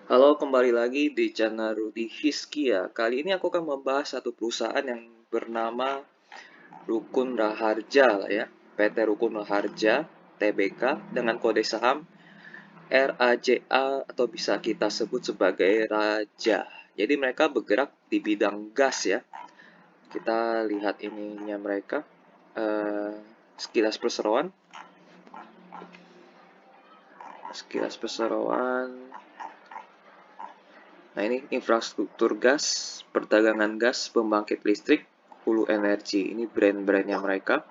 Halo, kembali lagi di channel Rudy Hiskia. Kali ini aku akan membahas satu perusahaan yang bernama Rukun Raharja lah ya. PT Rukun Raharja Tbk dengan kode saham RAJA atau bisa kita sebut sebagai Raja. Jadi mereka bergerak di bidang gas ya. Kita lihat ininya mereka. Eh, sekilas perseroan. Sekilas perseroan. Nah, ini infrastruktur gas, perdagangan gas, pembangkit listrik, hulu energi. Ini brand-brandnya mereka.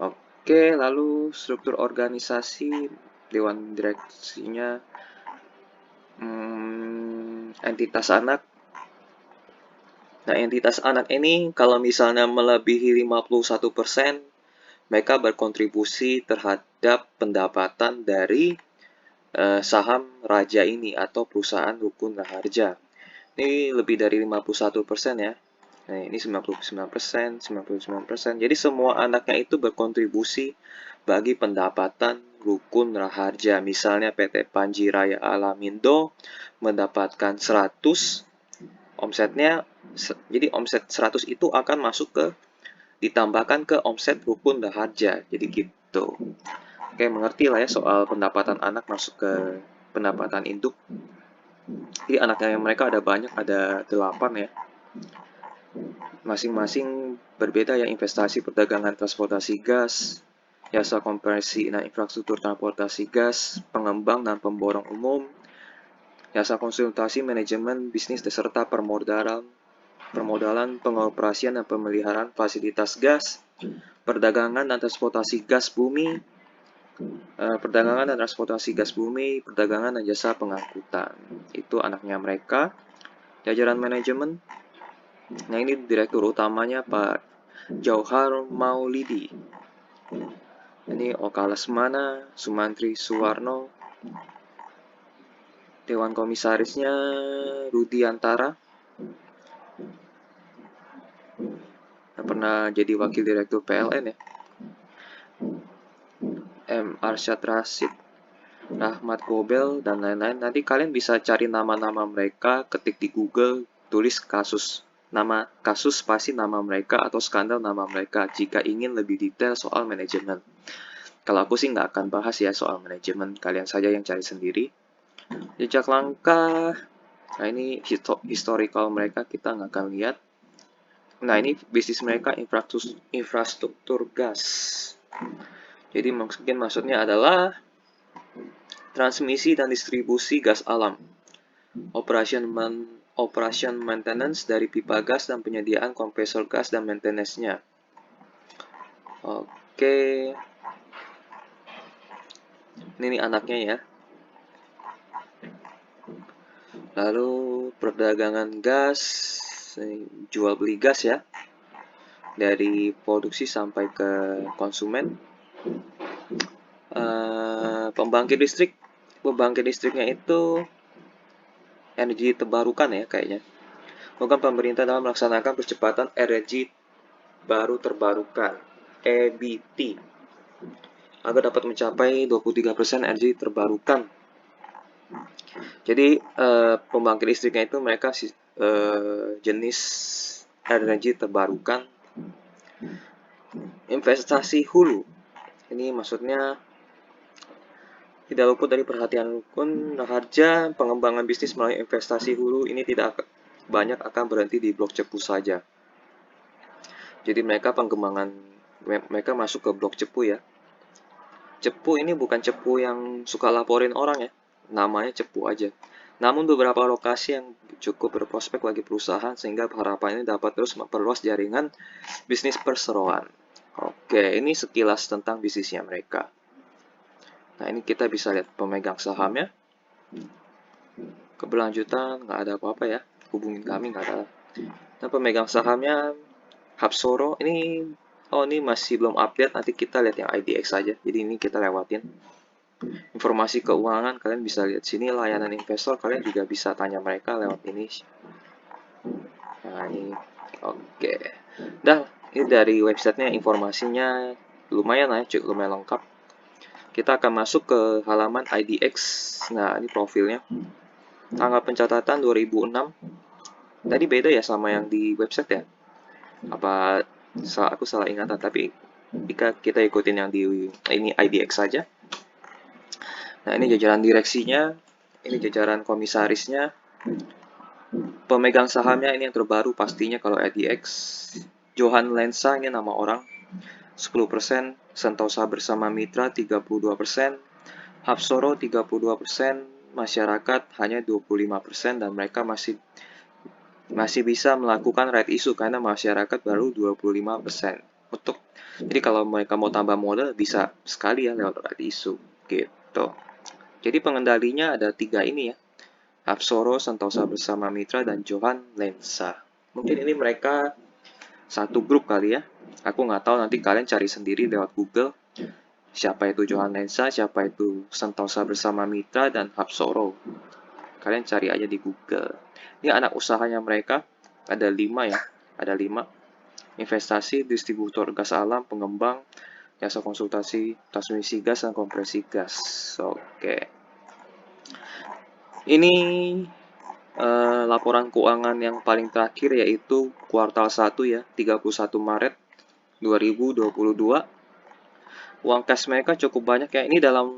Oke, lalu struktur organisasi, dewan direksinya, entitas anak. Nah, entitas anak ini kalau misalnya melebihi 51%, mereka berkontribusi terhadap pendapatan dari saham raja ini atau perusahaan Rukun Raharja. Ini lebih dari 51% ya. Nah, ini 99%, 99%. Jadi semua anaknya itu berkontribusi bagi pendapatan Rukun Raharja. Misalnya PT Panji Raya Alamindo mendapatkan 100 omsetnya, jadi omset 100 itu akan masuk ke ditambahkan ke omset Rukun Raharja. Jadi gitu. Oke, mengerti lah ya soal pendapatan anak masuk ke pendapatan induk. Jadi anaknya mereka ada banyak, ada 8 ya. Masing-masing berbeda ya, investasi, perdagangan, transportasi gas, jasa konversi dan infrastruktur transportasi gas, pengembang dan pemborong umum, jasa konsultasi manajemen bisnis serta permodalan, pengoperasian dan pemeliharaan fasilitas gas, perdagangan dan transportasi gas bumi, perdagangan dan transportasi gas bumi, perdagangan dan jasa pengangkutan. Itu anaknya mereka. Jajaran manajemen. Nah, ini direktur utamanya Pak Jauhar Maulidi. Ini Oka Lesmana, Sumantri Suwarno. Dewan komisarisnya Rudiantara. Yang pernah jadi wakil direktur PLN ya. M. Arsyad Rashid, Rahmat Gobel, dan lain-lain. Nanti kalian bisa cari nama-nama mereka, ketik di Google, tulis kasus. Nama kasus pasti nama mereka atau skandal nama mereka jika ingin lebih detail soal manajemen. Kalau aku sih nggak akan bahas ya soal manajemen, kalian saja yang cari sendiri. Jejak langkah, nah ini historical mereka kita nggak akan lihat. Nah ini bisnis mereka infrastruktur gas. Jadi mungkin maksudnya adalah transmisi dan distribusi gas alam, operation maintenance dari pipa gas dan penyediaan kompresor gas dan maintenance-nya. Oke, ini anaknya ya. Lalu perdagangan gas, jual beli gas ya, dari produksi sampai ke konsumen. Pembangkit listriknya itu energi terbarukan ya kayaknya. Program pemerintah dalam melaksanakan percepatan energi baru terbarukan (EBT) agar dapat mencapai 23% energi terbarukan. Jadi pembangkit listriknya itu mereka jenis energi terbarukan. Investasi hulu, ini maksudnya tidak luput dari perhatian Rukun Raharja. Pengembangan bisnis melalui investasi hulu ini tidak banyak akan berhenti di blok cepu saja. Jadi mereka masuk ke blok cepu ya. Cepu ini bukan cepu yang suka laporin orang ya, namanya cepu aja. Namun beberapa lokasi yang cukup berprospek bagi perusahaan sehingga harapannya dapat terus memperluas jaringan bisnis perseroan. Oke, ini sekilas tentang bisnisnya mereka. Nah, ini kita bisa lihat pemegang sahamnya. Keberlanjutan, nggak ada apa-apa ya. Hubungin kami, nggak ada. Nah, pemegang sahamnya Hapsoro, ini masih belum update. Nanti kita lihat yang IDX saja. Jadi ini kita lewatin. Informasi keuangan, kalian bisa lihat sini. Layanan investor, kalian juga bisa tanya mereka lewat ini. Nah, ini. Oke. Dah, ini dari websitenya informasinya lumayan lah ya, cukup lumayan lengkap. Kita akan masuk ke halaman IDX. Nah, ini profilnya. Tanggal pencatatan 2006. Tadi beda ya sama yang di website ya? Apa aku salah ingatan? Tapi jika kita ikutin yang di ini IDX saja. Nah, ini jajaran direksinya, ini jajaran komisarisnya, pemegang sahamnya ini yang terbaru pastinya kalau IDX. Johan Lensa ini nama orang, 10%, Sentosa Bersama Mitra 32%, Hapsoro 32%, masyarakat hanya 25% dan mereka masih bisa melakukan right issue karena masyarakat baru 25%. Jadi kalau mereka mau tambah modal bisa sekali ya lewat right issue gitu. Jadi pengendalinya ada 3 ini ya. Hapsoro, Sentosa Bersama Mitra, dan Johan Lensa. Mungkin ini mereka satu grup kali ya. Aku nggak tahu, nanti kalian cari sendiri lewat Google. Siapa itu Johan Lensa, siapa itu Sentosa Bersama Mitra, dan Hapsoro. Kalian cari aja di Google. Ini anak usahanya mereka, ada 5 ya. Ada 5. Investasi, distributor gas alam, pengembang, jasa konsultasi, transmisi gas, dan kompresi gas. Oke. Ini laporan keuangan yang paling terakhir yaitu kuartal 1 ya, 31 Maret 2022. Uang cash mereka cukup banyak ya. Ini dalam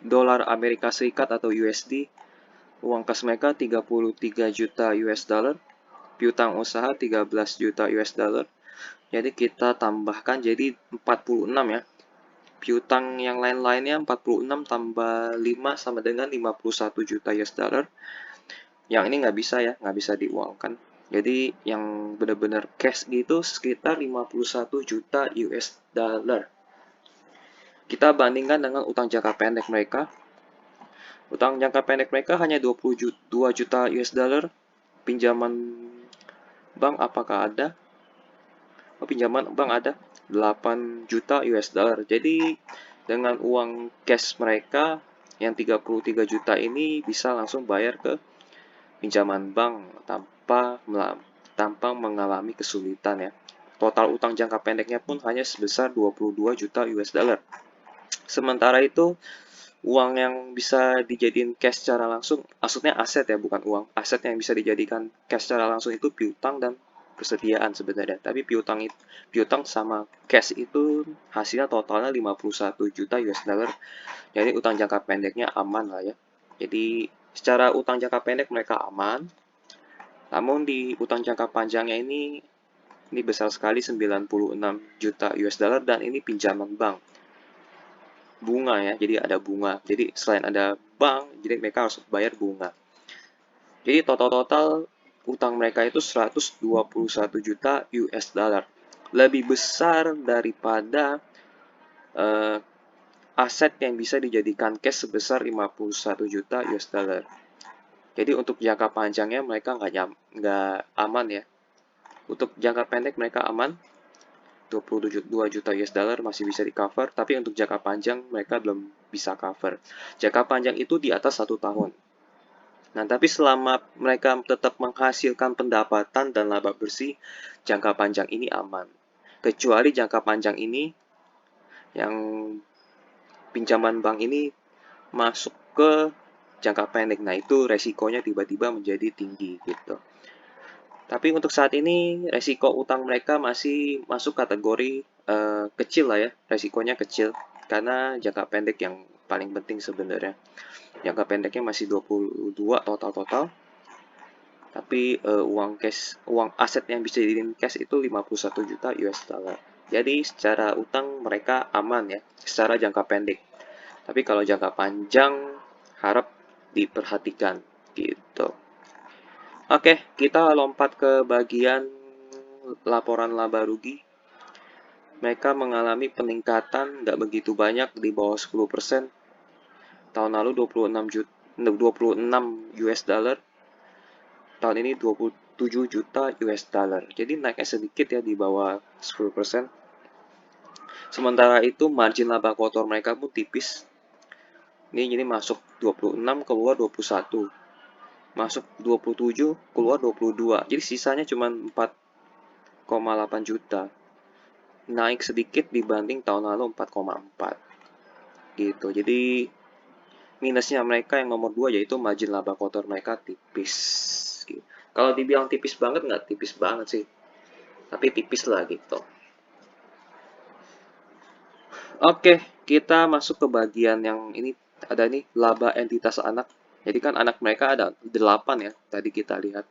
dolar Amerika Serikat atau USD. Uang cash mereka 33 juta US dollar. Piutang usaha 13 juta US dollar. Jadi kita tambahkan jadi 46 ya. Piutang yang lain-lainnya 46 tambah 5 sama dengan 51 juta US dollar. Yang ini nggak bisa ya, nggak bisa diuangkan. Jadi yang benar-benar cash gitu sekitar 51 juta US dollar. Kita bandingkan dengan utang jangka pendek mereka. Utang jangka pendek mereka hanya 22 juta US dollar. Pinjaman bank apakah ada? Oh, pinjaman bank ada 8 juta US dollar. Jadi dengan uang cash mereka yang 33 juta ini bisa langsung bayar ke pinjaman bank tanpa mengalami kesulitan ya. Total utang jangka pendeknya pun hanya sebesar 22 juta US dollar. Sementara itu, uang yang bisa dijadikan cash secara langsung, maksudnya aset ya, bukan uang. Aset yang bisa dijadikan cash secara langsung itu piutang dan persediaan sebenarnya. Tapi piutang sama cash itu hasilnya totalnya 51 juta US dollar. Jadi utang jangka pendeknya aman lah ya. Jadi secara utang jangka pendek mereka aman. Namun di utang jangka panjangnya ini besar sekali 96 juta US dollar dan ini pinjaman bank. Bunga ya, jadi ada bunga. Jadi selain ada bank, jadi mereka harus bayar bunga. Jadi total utang mereka itu 121 juta US dollar. Lebih besar daripada aset yang bisa dijadikan cash sebesar 51 juta US dollar. Jadi untuk jangka panjangnya mereka nggak aman ya. Untuk jangka pendek mereka aman, 22 juta US dollar masih bisa di cover, tapi untuk jangka panjang mereka belum bisa cover. Jangka panjang itu di atas 1 tahun. Nah, tapi selama mereka tetap menghasilkan pendapatan dan laba bersih, jangka panjang ini aman. Kecuali jangka panjang ini, yang pinjaman bank ini masuk ke jangka pendek. Nah, itu resikonya tiba-tiba menjadi tinggi gitu. Tapi untuk saat ini resiko utang mereka masih masuk kategori kecil lah ya, resikonya kecil karena jangka pendek yang paling penting sebenarnya. Jangka pendeknya masih 22 total. Tapi uang aset yang bisa dijadiin cash itu 51 juta US dollar. Jadi secara utang mereka aman ya, secara jangka pendek. Tapi kalau jangka panjang harap diperhatikan gitu. Oke, kita lompat ke bagian laporan laba rugi. Mereka mengalami peningkatan nggak begitu banyak di bawah 10%. Tahun lalu 26 US dollar. Tahun ini 27 juta US dollar. Jadi naiknya sedikit ya di bawah 10%. Sementara itu margin laba kotor mereka pun tipis. Ini jadi masuk 26, keluar 21. Masuk 27, keluar 22. Jadi sisanya cuma 4,8 juta. Naik sedikit dibanding tahun lalu 4,4. gitu. Jadi minusnya mereka yang nomor 2 yaitu margin laba kotor mereka tipis. Gitu. Kalau dibilang tipis banget nggak tipis banget sih, tapi tipis lah gitu. Oke, kita masuk ke bagian yang ini ada nih laba entitas anak. Jadi kan anak mereka ada 8 ya, tadi kita lihat.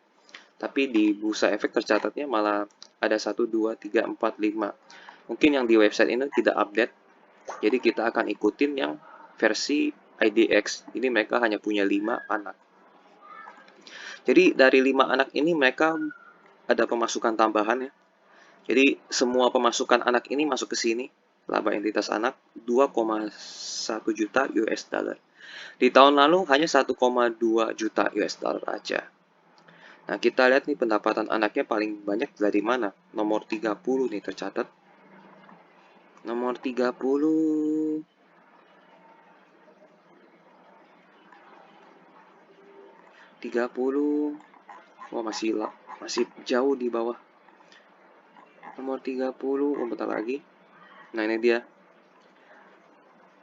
Tapi di bursa efek tercatatnya malah ada 1, 2, 3, 4, 5. Mungkin yang di website ini tidak update. Jadi kita akan ikutin yang versi IDX. Ini mereka hanya punya 5 anak. Jadi dari 5 anak ini mereka ada pemasukan tambahan ya. Jadi semua pemasukan anak ini masuk ke sini. Laba entitas anak 2,1 juta US dollar. Di tahun lalu hanya 1,2 juta US dollar aja. Nah, kita lihat nih pendapatan anaknya paling banyak dari mana? Nomor 30 nih tercatat. Nomor 30 oh masih jauh di bawah. Nomor 30, oh bentar lagi. Nah, ini dia.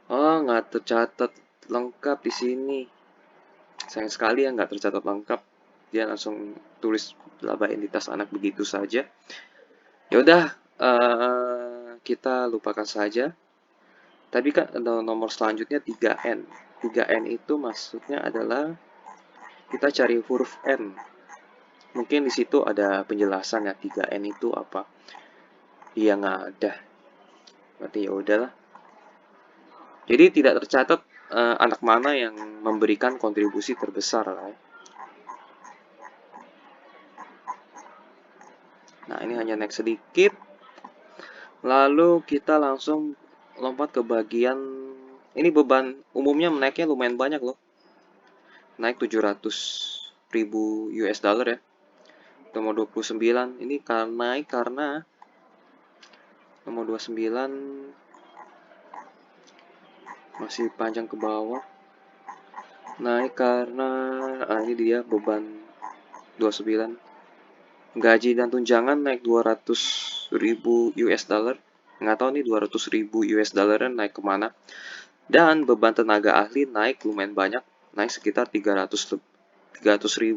Oh, nggak tercatat lengkap di sini. Sayang sekali ya nggak tercatat lengkap. Dia langsung tulis laba entitas anak begitu saja. Ya udah, kita lupakan saja. Tapi kan ada nomor selanjutnya 3N. 3N itu maksudnya adalah kita cari huruf N. Mungkin di situ ada penjelasan ya 3N itu apa. Iya nggak ada. Berarti ya udahlah. Jadi tidak tercatat anak mana yang memberikan kontribusi terbesar lah ya. Nah, ini hanya naik sedikit. Lalu kita langsung lompat ke bagian ini beban umumnya naiknya lumayan banyak loh. Naik 700.000 US dollar ya. Nomor 29 ini karena naik karena nomor 29 masih panjang ke bawah. Naik karena ini dia beban 29. Gaji dan tunjangan naik 200.000 US dollar. Nggak tahu nih 200.000 US dollar naik kemana. Dan beban tenaga ahli naik lumayan banyak. Naik sekitar 300.000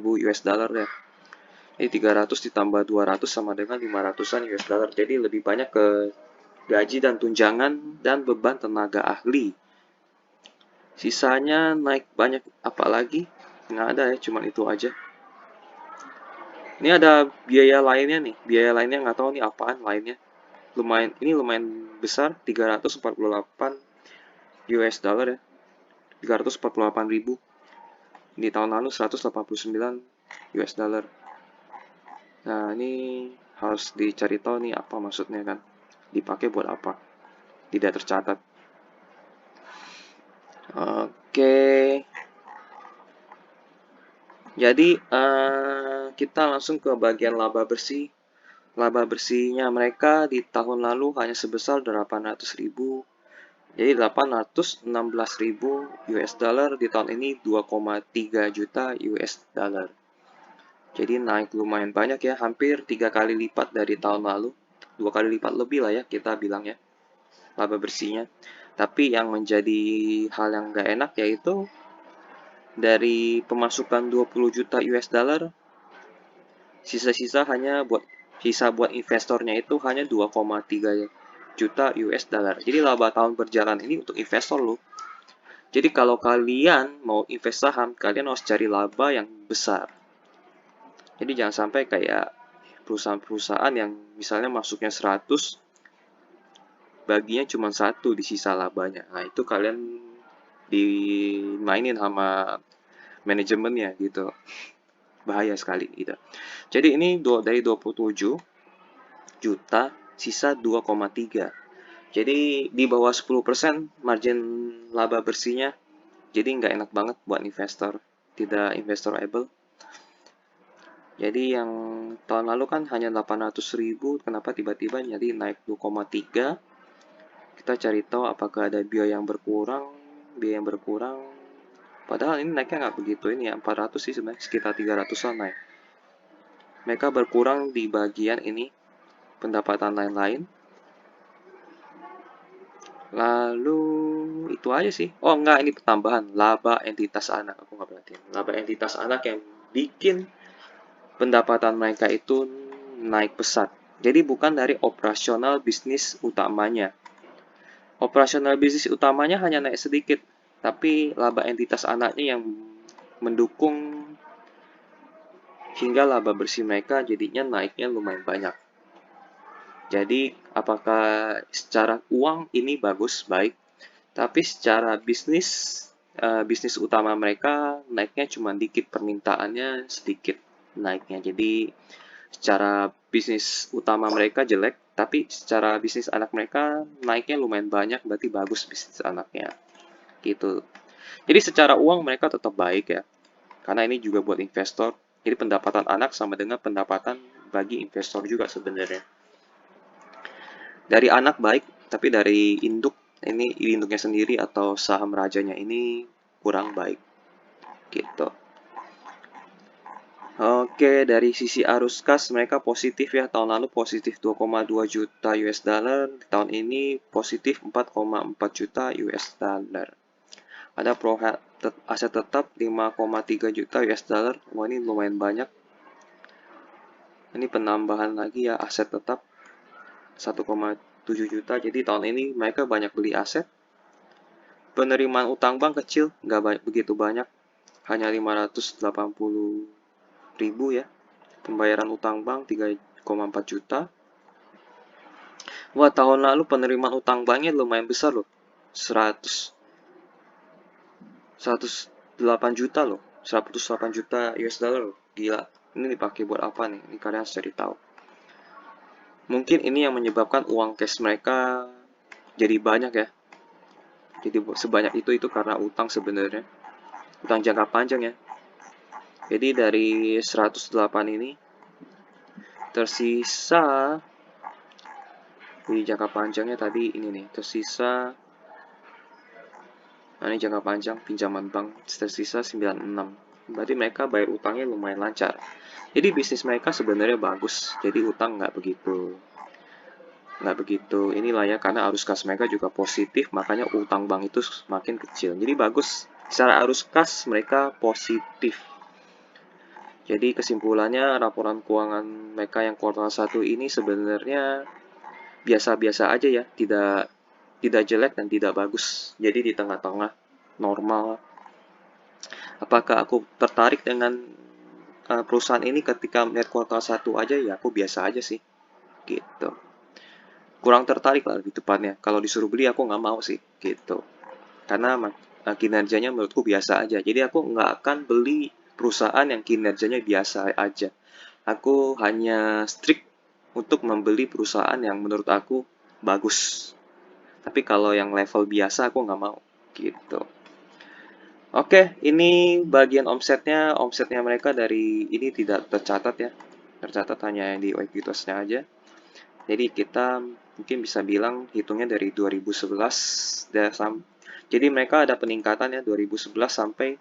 US dollar ya. Ini 300 ditambah 200 sama dengan 500-an US dollar. Jadi lebih banyak ke gaji dan tunjangan dan beban tenaga ahli. Sisanya naik banyak apalagi? Nggak ada ya, cuman itu aja. Ini ada biaya lainnya nih. Biaya lainnya nggak tahu nih apaan lainnya. Ini lumayan besar, 348 US dollar ya. 348.000. Di tahun lalu 189 US dollar. Nah, ini harus dicari tahu nih apa maksudnya kan. Dipakai buat apa? Tidak tercatat. Oke. Jadi, kita langsung ke bagian laba bersih. Laba bersihnya mereka di tahun lalu hanya sebesar 800.000. Jadi 816.000 US dollar, di tahun ini 2,3 juta US dollar. Jadi naik lumayan banyak ya, hampir 3 kali lipat dari tahun lalu. 2 kali lipat lebih lah ya kita bilang ya, laba bersihnya. Tapi yang menjadi hal yang nggak enak yaitu dari pemasukan 20 juta US dollar, sisa-sisa buat investornya itu hanya 2,3 juta US dollar. Jadi laba tahun berjalan ini untuk investor loh. Jadi kalau kalian mau invest saham, kalian harus cari laba yang besar. Jadi jangan sampai kayak perusahaan-perusahaan yang misalnya masuknya 100, baginya cuma 1 di sisa labanya. Nah, itu kalian dimainin sama manajemennya gitu. Bahaya sekali gitu. Jadi ini dari 27 juta, sisa 2,3. Jadi di bawah 10% margin laba bersihnya. Jadi nggak enak banget buat investor. Tidak investorable. Jadi yang tahun lalu kan hanya 800.000, kenapa tiba-tiba jadi naik 2,3? Kita cari tahu apakah ada biaya yang berkurang. Padahal ini naiknya nggak begitu ini ya, 400 sih sebenarnya, sekitar 300-an naik. Mereka berkurang di bagian ini, pendapatan lain-lain. Lalu itu aja sih. Oh enggak, ini tambahan laba entitas anak. Aku nggak perhatiin. Laba entitas anak yang bikin pendapatan mereka itu naik pesat. Jadi bukan dari operasional bisnis utamanya. Operasional bisnis utamanya hanya naik sedikit, tapi laba entitas anaknya yang mendukung hingga laba bersih mereka jadinya naiknya lumayan banyak. Jadi apakah secara uang ini bagus, baik, tapi secara bisnis, bisnis utama mereka naiknya cuma dikit, permintaannya sedikit naiknya. Jadi secara bisnis utama mereka jelek, tapi secara bisnis anak mereka naiknya lumayan banyak, berarti bagus bisnis anaknya. Gitu. Jadi secara uang mereka tetap baik ya, karena ini juga buat investor. Jadi pendapatan anak sama dengan pendapatan bagi investor juga sebenarnya. Dari anak baik, tapi dari induk, ini induknya sendiri atau saham rajanya ini kurang baik. Gitu. Oke, dari sisi arus kas mereka positif ya. Tahun lalu positif 2,2 juta US dollar, tahun ini positif 4,4 juta US dollar. Ada aset tetap 5,3 juta US dollar. Wah, ini lumayan banyak. Ini penambahan lagi ya aset tetap 1,7 juta. Jadi tahun ini mereka banyak beli aset. Penerimaan utang bank kecil, nggak begitu banyak. Hanya 580.000 ya. Pembayaran utang bank 3,4 juta. Wah, tahun lalu penerimaan utang banknya lumayan besar loh. 108 juta loh. 108 juta US dollar loh. Gila. Ini dipakai buat apa nih? Ini kalian harus cari tahu. Mungkin ini yang menyebabkan uang cash mereka jadi banyak ya. Jadi sebanyak itu karena utang sebenarnya. Utang jangka panjang ya. Jadi dari 108 ini tersisa di jangka panjangnya tadi ini nih, tersisa, nah ini jangka panjang pinjaman bank tersisa 96. Berarti mereka bayar utangnya lumayan lancar. Jadi bisnis mereka sebenarnya bagus. Jadi utang nggak begitu inilah ya, karena arus kas mereka juga positif, makanya utang bank itu semakin kecil. Jadi bagus. Secara arus kas mereka positif. Jadi kesimpulannya laporan keuangan mereka yang kuartal 1 ini sebenarnya biasa-biasa aja ya, tidak jelek dan tidak bagus. Jadi di tengah-tengah, normal. Apakah aku tertarik dengan perusahaan ini ketika melihat kuartal 1 aja? Ya aku biasa aja sih. Gitu. Kurang tertarik lah lebih tepatnya. Kalau disuruh beli aku nggak mau sih. Gitu. Karena kinerjanya menurutku biasa aja. Jadi aku nggak akan beli perusahaan yang kinerjanya biasa aja. Aku hanya strict untuk membeli perusahaan yang menurut aku bagus. Tapi kalau yang level biasa aku nggak mau. Gitu. Oke, ini bagian omsetnya. Omsetnya mereka dari ini tidak tercatat ya. Tercatat hanya di ekuitasnya aja. Jadi kita mungkin bisa bilang hitungnya dari 2011. Jadi mereka ada peningkatan ya 2011 sampai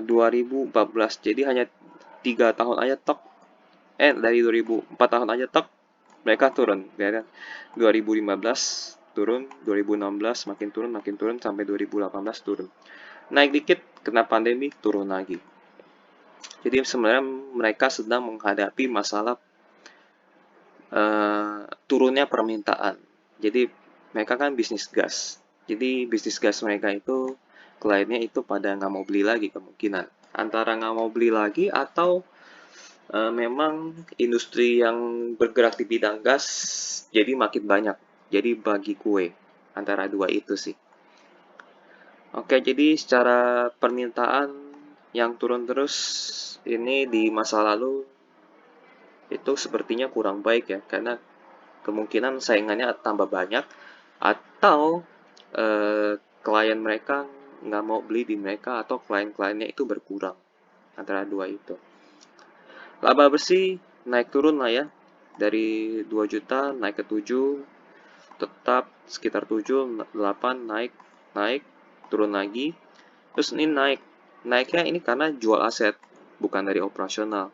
2014. Jadi hanya 3 tahun aja tok. Dari 2004 tahun aja tok mereka turun, ya kan? 2015 turun, 2016 makin turun sampai 2018 turun. Naik dikit kena pandemi, turun lagi. Jadi sebenarnya mereka sedang menghadapi masalah turunnya permintaan. Jadi mereka kan bisnis gas. Jadi bisnis gas mereka itu kliennya itu pada nggak mau beli lagi kemungkinan. Antara nggak mau beli lagi atau memang industri yang bergerak di bidang gas jadi makin banyak. Jadi bagi kue antara dua itu sih. Oke, jadi secara permintaan yang turun terus ini di masa lalu itu sepertinya kurang baik ya, karena kemungkinan saingannya tambah banyak atau klien mereka nggak mau beli di mereka atau klien-kliennya itu berkurang antara dua itu. Laba bersih naik turun lah ya, dari 2 juta naik ke 7, tetap sekitar 7, 8 naik, naik, turun lagi. Terus ini naiknya ini karena jual aset, bukan dari operasional.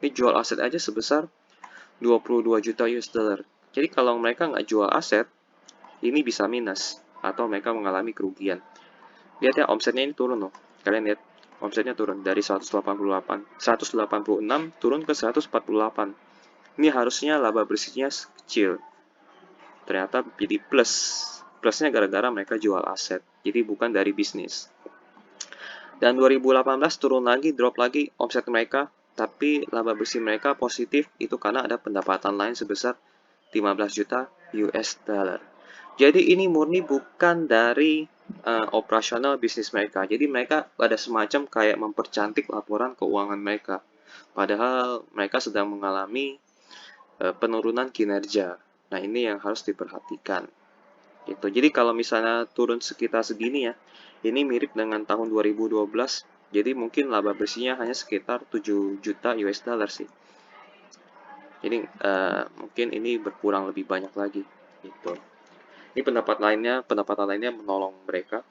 Ini jual aset aja sebesar 22 juta US dollar. Jadi kalau mereka nggak jual aset, ini bisa minus atau mereka mengalami kerugian. Lihat ya, omsetnya ini turun loh. Kalian lihat, omsetnya turun dari 186 turun ke 148. Ini harusnya laba bersihnya kecil. Ternyata jadi plus. Plusnya gara-gara mereka jual aset. Jadi bukan dari bisnis. Dan 2018 turun lagi, drop lagi omset mereka. Tapi laba bersih mereka positif itu karena ada pendapatan lain sebesar 15 juta US dollar. Jadi ini murni bukan dari operasional bisnis mereka. Jadi mereka ada semacam kayak mempercantik laporan keuangan mereka. Padahal mereka sedang mengalami penurunan kinerja. Nah, ini yang harus diperhatikan. Gitu. Jadi kalau misalnya turun sekitar segini ya, ini mirip dengan tahun 2012. Jadi mungkin laba bersihnya hanya sekitar 7 juta US dollar sih. Jadi mungkin ini berkurang lebih banyak lagi. Gitu. Ini pendapatan lainnya menolong mereka.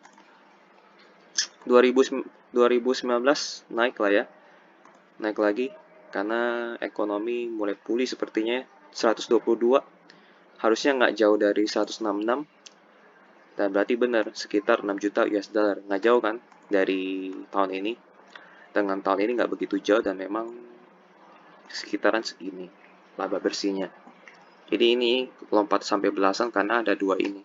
2019 naik lah ya, naik lagi karena ekonomi mulai pulih sepertinya. 122 harusnya nggak jauh dari 166, dan berarti benar sekitar 6 juta US dollar, nggak jauh kan dari tahun ini. Dengan tahun ini nggak begitu jauh dan memang sekitaran segini laba bersihnya. Jadi ini lompat sampai belasan karena ada dua ini.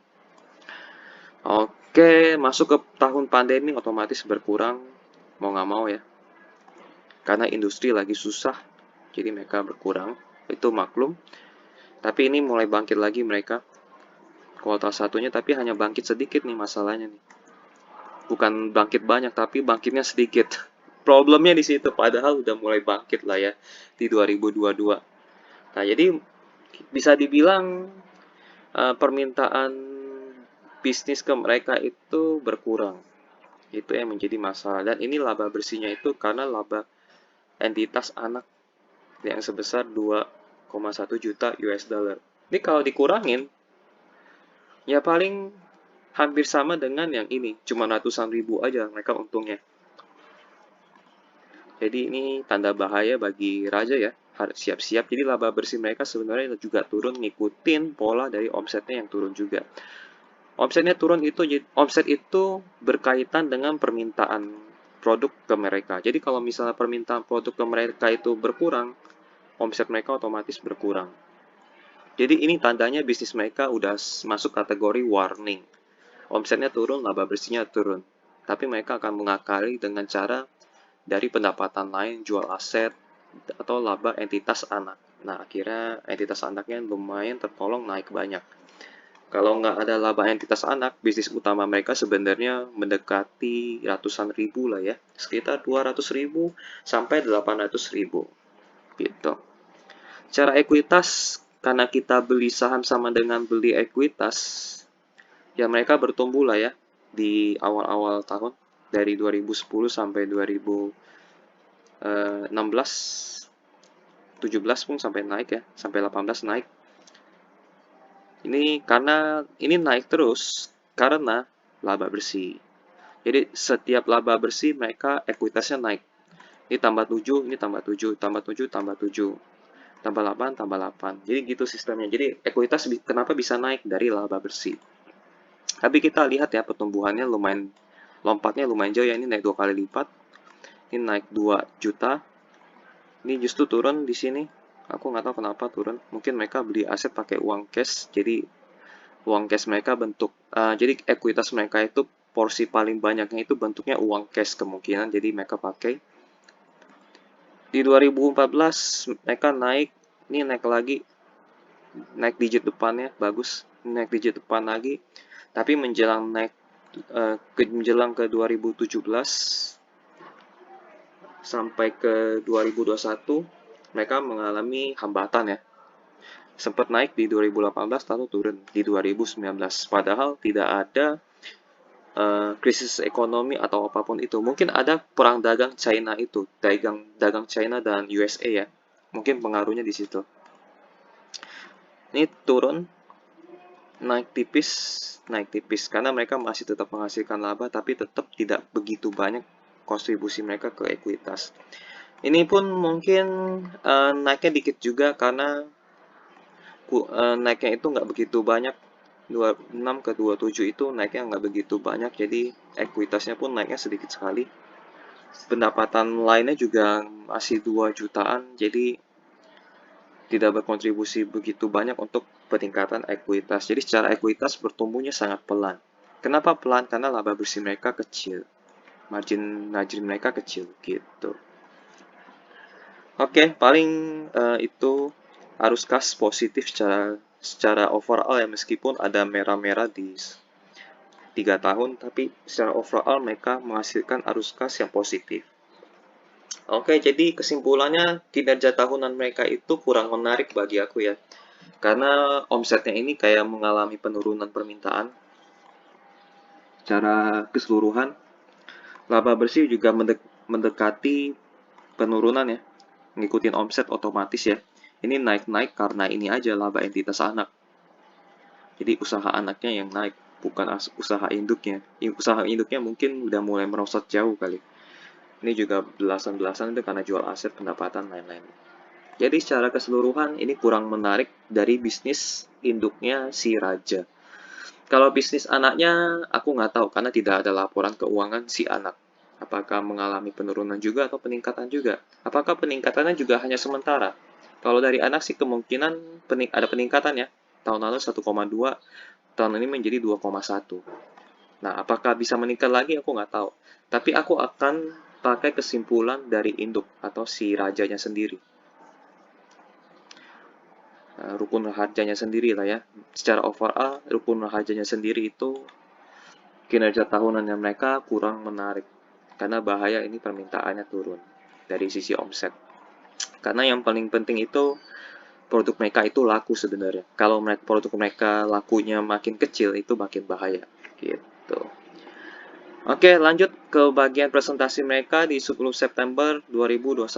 Oke, masuk ke tahun pandemi otomatis berkurang, mau nggak mau ya. Karena industri lagi susah, jadi mereka berkurang, itu maklum. Tapi ini mulai bangkit lagi mereka. Kuartal satunya tapi hanya bangkit sedikit nih masalahnya nih. Bukan bangkit banyak, tapi bangkitnya sedikit. Problemnya di situ, padahal udah mulai bangkit lah ya di 2022. Nah, jadi bisa dibilang permintaan bisnis ke mereka itu berkurang. Itu yang menjadi masalah. Dan ini laba bersihnya itu karena laba entitas anak yang sebesar 2,1 juta US dollar. Ini kalau dikurangin, ya paling hampir sama dengan yang ini, cuma ratusan ribu aja mereka untungnya. Jadi ini tanda bahaya bagi raja ya, harus siap-siap. Jadi laba bersih mereka sebenarnya juga turun ngikutin pola dari omsetnya yang turun juga. Omsetnya turun itu, omset itu berkaitan dengan permintaan produk ke mereka. Jadi kalau misalnya permintaan produk ke mereka itu berkurang, omset mereka otomatis berkurang. Jadi ini tandanya bisnis mereka udah masuk kategori warning. Omsetnya turun, laba bersihnya turun. Tapi mereka akan mengakali dengan cara dari pendapatan lain, jual aset, atau laba entitas anak. Nah, akhirnya entitas anaknya lumayan tertolong naik banyak. Kalau nggak ada laba entitas anak, bisnis utama mereka sebenarnya mendekati ratusan ribu lah ya. Sekitar 200 ribu sampai 800 ribu. Gitu. Cara ekuitas, karena kita beli saham sama dengan beli ekuitas, ya mereka bertumbuh lah ya di awal-awal tahun. Dari 2010 sampai 2016, 17 pun sampai naik ya, sampai 18 naik. Ini karena ini naik terus karena laba bersih. Jadi setiap laba bersih mereka ekuitasnya naik. Ini tambah 7, ini tambah 7, tambah 7, tambah 7, tambah 8, tambah 8. Jadi gitu sistemnya. Jadi ekuitas kenapa bisa naik dari laba bersih. Tapi kita lihat ya pertumbuhannya lumayan, lompatnya lumayan jauh ya. Ini naik 2 kali lipat. Ini naik 2 juta. Ini justru turun di sini. Aku nggak tahu kenapa turun. Mungkin mereka beli aset pakai uang cash. Jadi uang cash mereka jadi ekuitas mereka itu porsi paling banyaknya itu bentuknya uang cash kemungkinan. Jadi mereka pakai. Di 2014 mereka naik. Ini naik lagi. Naik digit depannya bagus. Naik digit depan lagi. Tapi menjelang ke 2017 sampai ke 2021 mereka mengalami hambatan ya. Sempat naik di 2018 lalu turun di 2019. Padahal tidak ada krisis ekonomi atau apapun itu. Mungkin ada perang dagang China itu, dagang China dan USA ya. Mungkin pengaruhnya di situ. Ini turun, naik tipis karena mereka masih tetap menghasilkan laba tapi tetap tidak begitu banyak kontribusi mereka ke ekuitas. Ini pun mungkin naiknya dikit juga karena naiknya itu nggak begitu banyak 26 ke 27 itu naiknya nggak begitu banyak, jadi ekuitasnya pun naiknya sedikit sekali. Pendapatan lainnya juga masih 2 jutaan, jadi tidak berkontribusi begitu banyak untuk peningkatan ekuitas. Jadi secara ekuitas bertumbuhnya sangat pelan. Kenapa pelan? Karena laba bersih mereka kecil. Margin mereka kecil gitu. Oke, paling itu arus kas positif secara overall ya, meskipun ada merah-merah di 3 tahun, tapi secara overall mereka menghasilkan arus kas yang positif. Oke, jadi kesimpulannya kinerja tahunan mereka itu kurang menarik bagi aku ya. Karena omsetnya ini kayak mengalami penurunan permintaan secara keseluruhan. Laba bersih juga mendekati penurunan ya, ngikutin omset otomatis ya. Ini naik-naik karena ini aja laba entitas anak. Jadi usaha anaknya yang naik, bukan usaha induknya. Usaha induknya mungkin udah mulai merosot jauh kali. Ini juga belasan-belasan itu karena jual aset, pendapatan, lain-lain. Jadi secara keseluruhan ini kurang menarik dari bisnis induknya si Raja. Kalau bisnis anaknya, aku nggak tahu karena tidak ada laporan keuangan si anak. Apakah mengalami penurunan juga atau peningkatan juga? Apakah peningkatannya juga hanya sementara? Kalau dari anak sih kemungkinan ada peningkatan ya. Tahun lalu 1,2, tahun ini menjadi 2,1. Nah, apakah bisa meningkat lagi? Aku nggak tahu. Tapi aku akan pakai kesimpulan dari induk atau si rajanya sendiri. Rukun harjanya sendiri lah ya. Secara overall, rukun harjanya sendiri itu kinerja tahunannya mereka kurang menarik. Karena bahaya ini permintaannya turun dari sisi omset. Karena yang paling penting itu produk mereka itu laku sebenarnya. Kalau produk mereka lakunya makin kecil itu makin bahaya. Gitu. Oke, lanjut ke bagian presentasi mereka di 10 September 2021.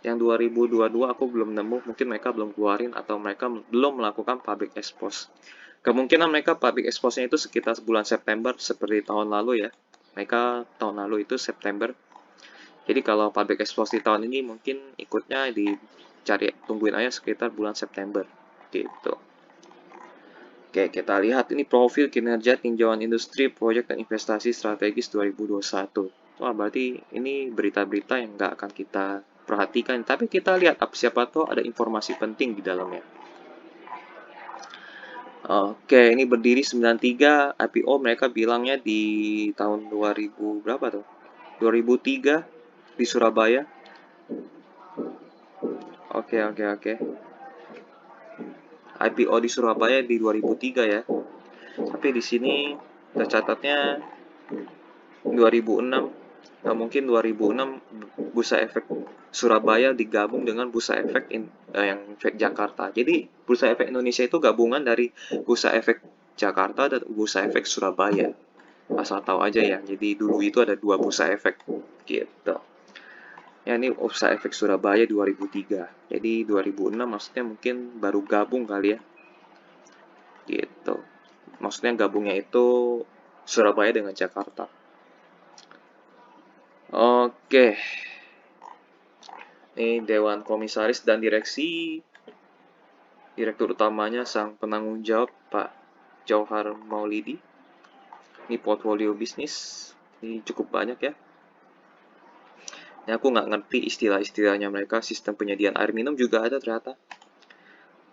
Yang 2022 aku belum nemu, mungkin mereka belum keluarin atau mereka belum melakukan public expose. Kemungkinan mereka public expose-nya itu sekitar bulan September seperti tahun lalu ya. Mereka tahun lalu itu September. Jadi kalau public expose di tahun ini mungkin ikutnya dicari, tungguin aja sekitar bulan September. Gitu. Oke, kita lihat ini profil kinerja tinjauan industri, proyek, dan investasi strategis 2021. Wah, berarti ini berita-berita yang nggak akan kita perhatikan, tapi kita lihat siapa tahu ada informasi penting di dalamnya. Oke, ini berdiri 93, IPO mereka bilangnya di tahun 2000 berapa tuh? 2003 di Surabaya. Oke. IPO di Surabaya di 2003 ya. Tapi di sini tercatatnya 2006. Nah, mungkin 2006 Bursa Efek Surabaya digabung dengan Bursa Efek yang Efek Jakarta. Jadi Bursa Efek Indonesia itu gabungan dari Bursa Efek Jakarta dan Bursa Efek Surabaya. Asal tahu aja ya. Jadi dulu itu ada 2 Bursa Efek gitu. Ya, ini Bursa Efek Surabaya 2003. Jadi 2006 maksudnya mungkin baru gabung kali ya. Gitu. Maksudnya gabungnya itu Surabaya dengan Jakarta. Oke. Ini Dewan Komisaris dan Direksi. Direktur utamanya sang penanggung jawab Pak Jauhar Maulidi. Ini portfolio bisnis. Ini cukup banyak ya. Ini aku nggak ngerti istilah-istilahnya mereka. Sistem penyediaan air minum juga ada ternyata.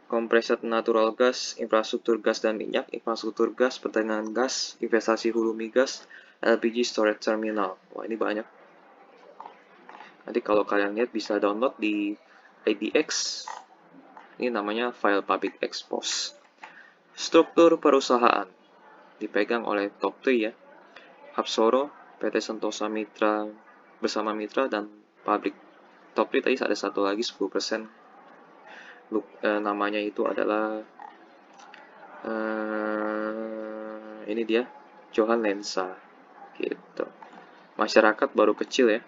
Kompresor natural gas, infrastruktur gas dan minyak, infrastruktur gas, perdagangan gas, investasi hulu migas, LPG storage terminal. Wah, ini banyak. Nanti kalau kalian lihat bisa download di IDX. Ini namanya file public expose. Struktur perusahaan dipegang oleh top 3 ya. Hapsoro, PT Sentosa Mitra bersama Mitra dan Public. Top 3 tadi ada satu lagi 10%. Namanya itu adalah ini dia Johan Lensa gitu. Masyarakat baru kecil ya.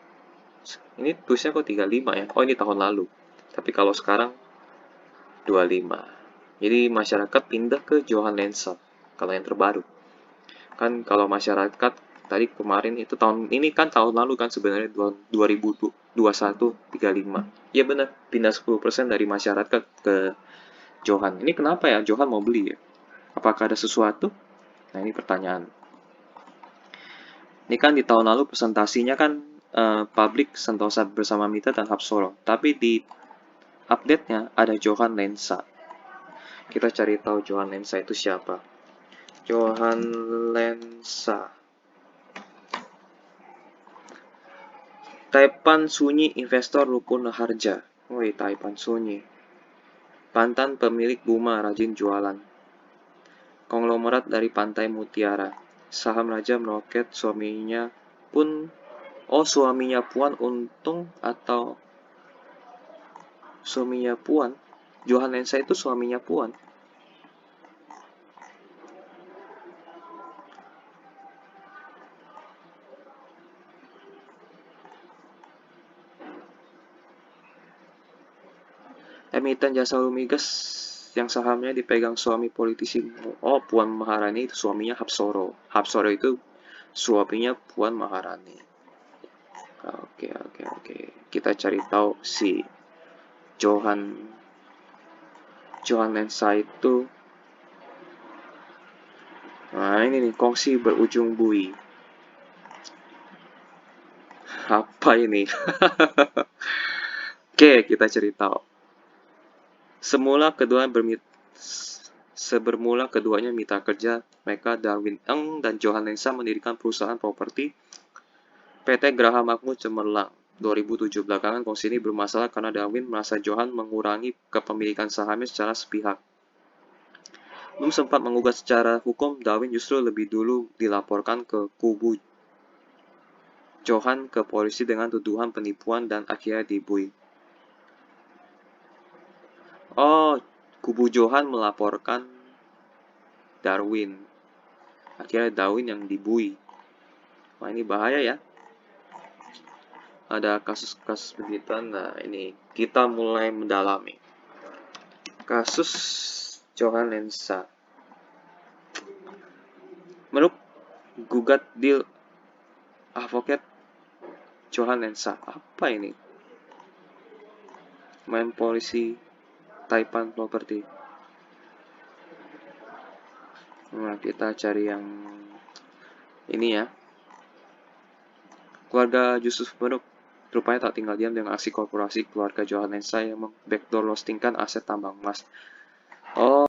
Ini tulisnya kok 35 ya. Oh, ini tahun lalu. Tapi kalau sekarang 25. Jadi masyarakat pindah ke Johan Lensa kalau yang terbaru. Kan kalau masyarakat tadi kemarin itu tahun ini kan tahun lalu kan sebenarnya 2021 35. Ya benar, pindah 10% dari masyarakat ke Johan. Ini kenapa ya Johan mau beli ya? Apakah ada sesuatu? Nah, ini pertanyaan. Ini kan di tahun lalu presentasinya kan Pabrik, Sentosa bersama Mitra dan Hapsoro. Tapi di update-nya ada Johan Lensa. Kita cari tahu Johan Lensa itu siapa. Johan Lensa. Taipan Sunyi Investor Rukun Harja. Woi, Taipan Sunyi. Pantan pemilik Buma rajin jualan. Konglomerat dari Pantai Mutiara. Saham Raja meroket, suaminya pun... Oh, suaminya Puan untung atau suaminya Puan? Johan Lensa itu suaminya Puan. Emiten jasa hulu migas yang sahamnya dipegang suami politisi. Oh, Puan Maharani itu suaminya Hapsoro. Hapsoro itu suaminya Puan Maharani. Oke. Kita cari tahu si Johan Lensa itu. Nah, ini nih, kongsi berujung bui. Apa ini? Oke, kita cerita. Sebermula keduanya mitra kerja, mereka Darwin Eng dan Johan Lensa mendirikan perusahaan properti PT Graha Makmur Cemerlang. 2007 belakangan kongsi ini bermasalah karena Darwin merasa Johan mengurangi kepemilikan sahamnya secara sepihak. Belum sempat menggugat secara hukum, Darwin justru lebih dulu dilaporkan ke kubu Johan ke polisi dengan tuduhan penipuan dan akhirnya dibui. Oh, kubu Johan melaporkan Darwin. Akhirnya Darwin yang dibui. Wah, ini bahaya ya. Ada kasus-kasus begituan. Nah, ini kita mulai mendalami. Kasus Johan Lensa. Menurut gugat deal advokat Johan Lensa. Apa ini? Main polisi Taipan Property. Nah, kita cari yang ini ya. Keluarga Yusuf Meruk rupanya tak tinggal diam dengan aksi korporasi keluarga Johan Lensa yang backdoor roastingkan aset tambang emas. Oh,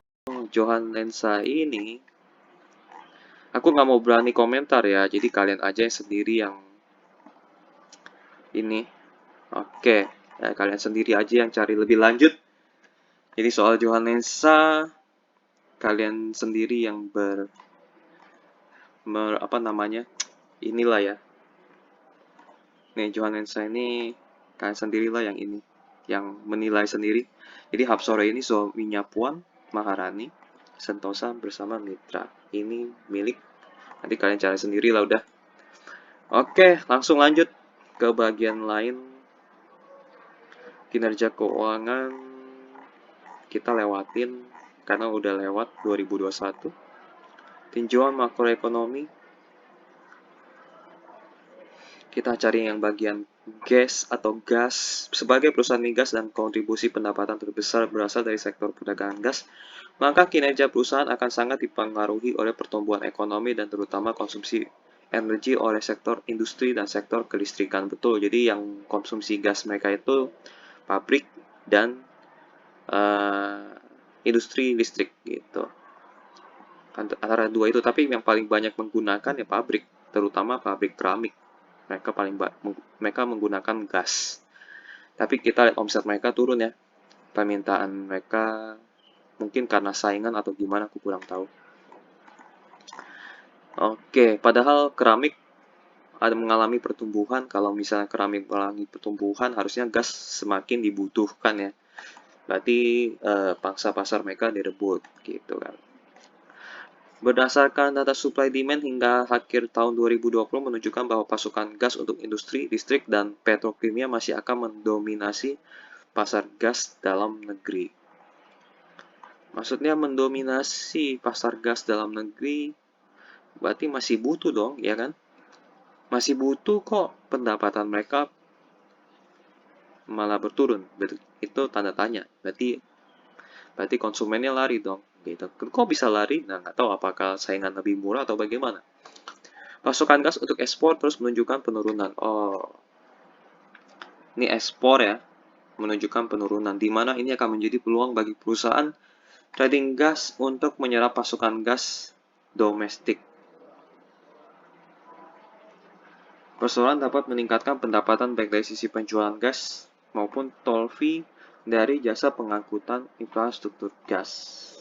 Johan Lensa ini, aku nggak mau berani komentar ya, jadi kalian aja yang sendiri yang ini. Oke, ya, kalian sendiri aja yang cari lebih lanjut. Jadi soal Johan Lensa, kalian sendiri yang apa namanya, inilah ya. Nih, Johan Lensa ini kalian sendirilah yang ini, yang menilai sendiri. Jadi Hapsoro ini suaminya Puan Maharani, Sentosa bersama mitra. Ini milik, nanti kalian cari sendiri lah udah. Oke, langsung lanjut ke bagian lain. Kinerja keuangan kita lewatin karena udah lewat 2021. Tinjauan makroekonomi kita cari yang bagian gas atau gas. Sebagai perusahaan migas dan kontribusi pendapatan terbesar berasal dari sektor perdagangan gas, maka kinerja perusahaan akan sangat dipengaruhi oleh pertumbuhan ekonomi dan terutama konsumsi energi oleh sektor industri dan sektor kelistrikan. Betul, jadi yang konsumsi gas mereka itu pabrik dan industri listrik gitu. Antara dua itu, tapi yang paling banyak menggunakan ya pabrik, terutama pabrik keramik. Mereka menggunakan gas. Tapi kita lihat omset mereka turun ya. Permintaan mereka mungkin karena saingan atau gimana, aku kurang tahu. Oke, padahal keramik ada mengalami pertumbuhan. Kalau misalnya keramik mengalami pertumbuhan, harusnya gas semakin dibutuhkan ya. Berarti pangsa pasar mereka direbut gitu kan. Berdasarkan data supply demand hingga akhir tahun 2020 menunjukkan bahwa pasokan gas untuk industri, listrik, dan petrokimia masih akan mendominasi pasar gas dalam negeri. Maksudnya mendominasi pasar gas dalam negeri, berarti masih butuh dong, ya kan? Masih butuh kok, pendapatan mereka malah berturun. Itu tanda tanya. Berarti konsumennya lari dong. gitu. Kok bisa lari? Nah, nggak tahu apakah saingan lebih murah atau bagaimana. Pasokan gas untuk ekspor terus menunjukkan penurunan. Oh, ini ekspor ya, menunjukkan penurunan, di mana ini akan menjadi peluang bagi perusahaan trading gas untuk menyerap pasokan gas domestik. Persoalan dapat meningkatkan pendapatan baik dari sisi penjualan gas maupun toll fee dari jasa pengangkutan infrastruktur gas.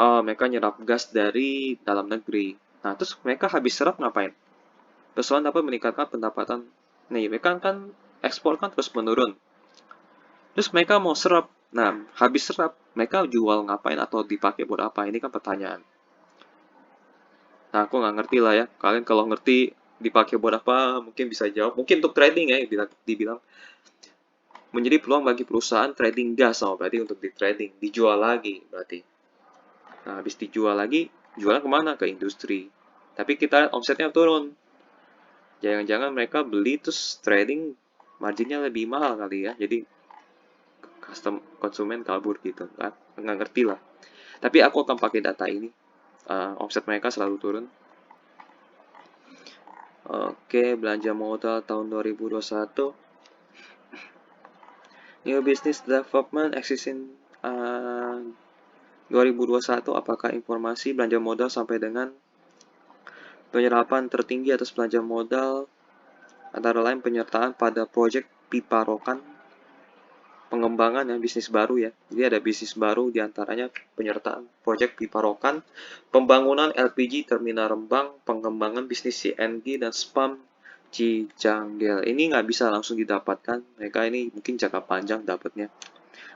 Mereka nyerap gas dari dalam negeri. Nah, terus mereka habis serap ngapain? Persoalan dapat meningkatkan pendapatan. Nih, mereka kan ekspor kan terus menurun. Terus mereka mau serap. Nah, habis serap, mereka jual ngapain atau dipakai buat apa? Ini kan pertanyaan. Nah, aku nggak ngerti lah ya. Kalian kalau ngerti dipakai buat apa, mungkin bisa jawab. Mungkin untuk trading ya, dibilang. Menjadi peluang bagi perusahaan trading gas, berarti untuk di trading. Dijual lagi, berarti. Nah, habis dijual lagi, jualnya kemana? Ke industri. Tapi kita lihat omsetnya turun. Jangan-jangan mereka beli terus trading marginnya lebih mahal kali ya. Jadi konsumen kabur gitu kan, nggak ngerti lah. Tapi aku akan pakai data ini. Omset mereka selalu turun. Oke, belanja modal tahun 2021. New business development existing 2021, apakah informasi belanja modal sampai dengan penyerapan tertinggi atas belanja modal antara lain penyertaan pada proyek pipa rokan, pengembangan ya, bisnis baru ya. Jadi ada bisnis baru diantaranya penyertaan proyek pipa rokan, pembangunan LPG terminal Rembang, pengembangan bisnis CNG dan spam Cijanggel. Ini nggak bisa langsung didapatkan. Mereka ini mungkin jangka panjang dapatnya.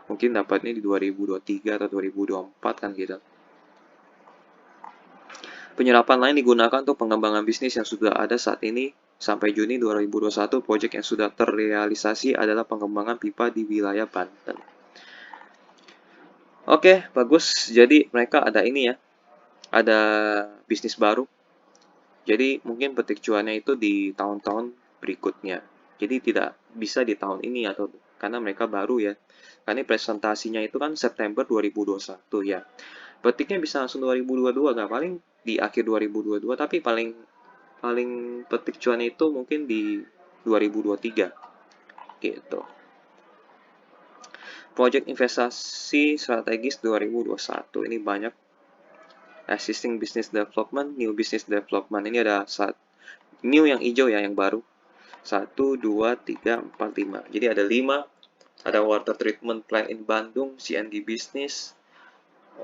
Mungkin dapatnya di 2023 atau 2024 kan gitu. Penyerapan lain digunakan untuk pengembangan bisnis yang sudah ada saat ini. Sampai Juni 2021, proyek yang sudah terrealisasi adalah pengembangan pipa di wilayah Banten. Oke, bagus. Jadi mereka ada ini ya, ada bisnis baru. Jadi mungkin petik cuannya itu di tahun-tahun berikutnya. Jadi tidak bisa di tahun ini atau karena mereka baru ya. Karena presentasinya itu kan September 2021 ya. Petiknya bisa langsung 2022, nggak paling di akhir 2022, tapi paling petik cuannya itu mungkin di 2023 gitu. Project investasi strategis 2021 ini banyak. Existing business development, new business development. Ini ada new yang hijau ya, yang baru. 1, 2, 3, 4, 5. Jadi ada 5. Ada water treatment plant in Bandung, CNG business,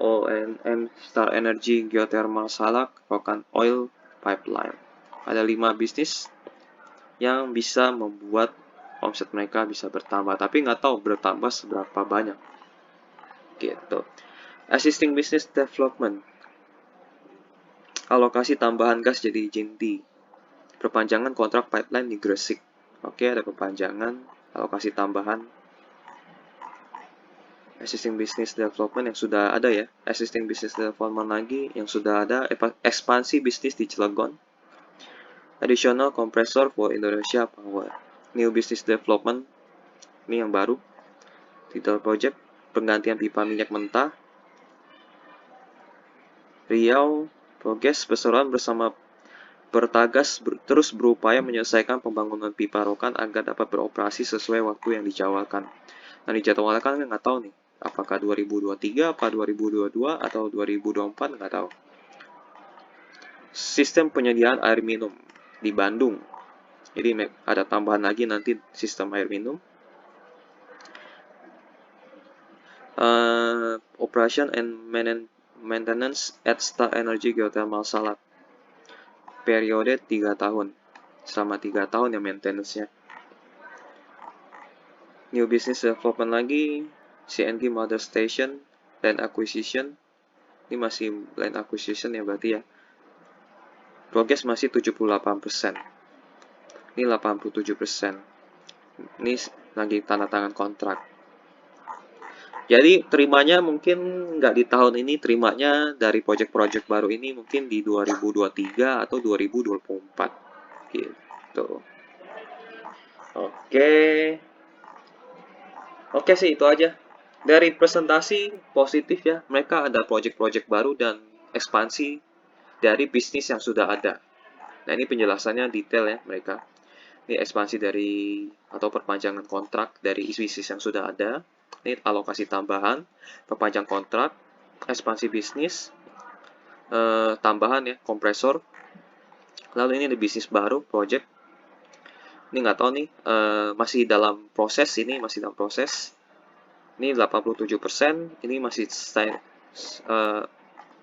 ONM Star Energy Geothermal Salak, Rokan Oil Pipeline. Ada 5 bisnis yang bisa membuat omset mereka bisa bertambah, tapi nggak tahu bertambah seberapa banyak gitu. Existing business development, alokasi tambahan gas jadi izin D, perpanjangan kontrak pipeline di Gresik. Oke, ada perpanjangan alokasi tambahan. Existing business development yang sudah ada ya, existing business development lagi yang sudah ada, ekspansi bisnis di Cilegon, additional compressor for Indonesia Power, new business development, ini yang baru, title project, penggantian pipa minyak mentah, Riau, Progres Perseroan bersama Pertagas terus berupaya menyelesaikan pembangunan pipa rokan agar dapat beroperasi sesuai waktu yang dijadwalkan. Nah, dijadwalkan nggak tahu nih, apakah 2023, apa 2022, atau 2024, nggak tahu. Sistem penyediaan air minum di Bandung. Jadi ada tambahan lagi nanti sistem air minum. Operation and maintenance at Star Energy Geothermal Salak. Periode 3 tahun. Selama 3 tahun ya maintenance-nya. New business development lagi. CNG Mother Station. Land acquisition. Ini masih land acquisition ya berarti ya. Progress masih 78%. Ini 87%. Ini lagi tanda tangan kontrak. Jadi terimanya mungkin nggak di tahun ini, terimanya dari project-project baru ini mungkin di 2023 atau 2024 gitu. Oke, oke sih itu aja. Dari presentasi positif ya, mereka ada project-project baru dan ekspansi dari bisnis yang sudah ada. Nah ini penjelasannya detail ya mereka. Ini ekspansi dari atau perpanjangan kontrak dari bisnis yang sudah ada. Ini alokasi tambahan, perpanjang kontrak, ekspansi bisnis, tambahan ya, kompresor. Lalu ini ada bisnis baru, project. Ini nggak tahu nih, masih dalam proses ini, masih dalam proses. Ini 87%, ini masih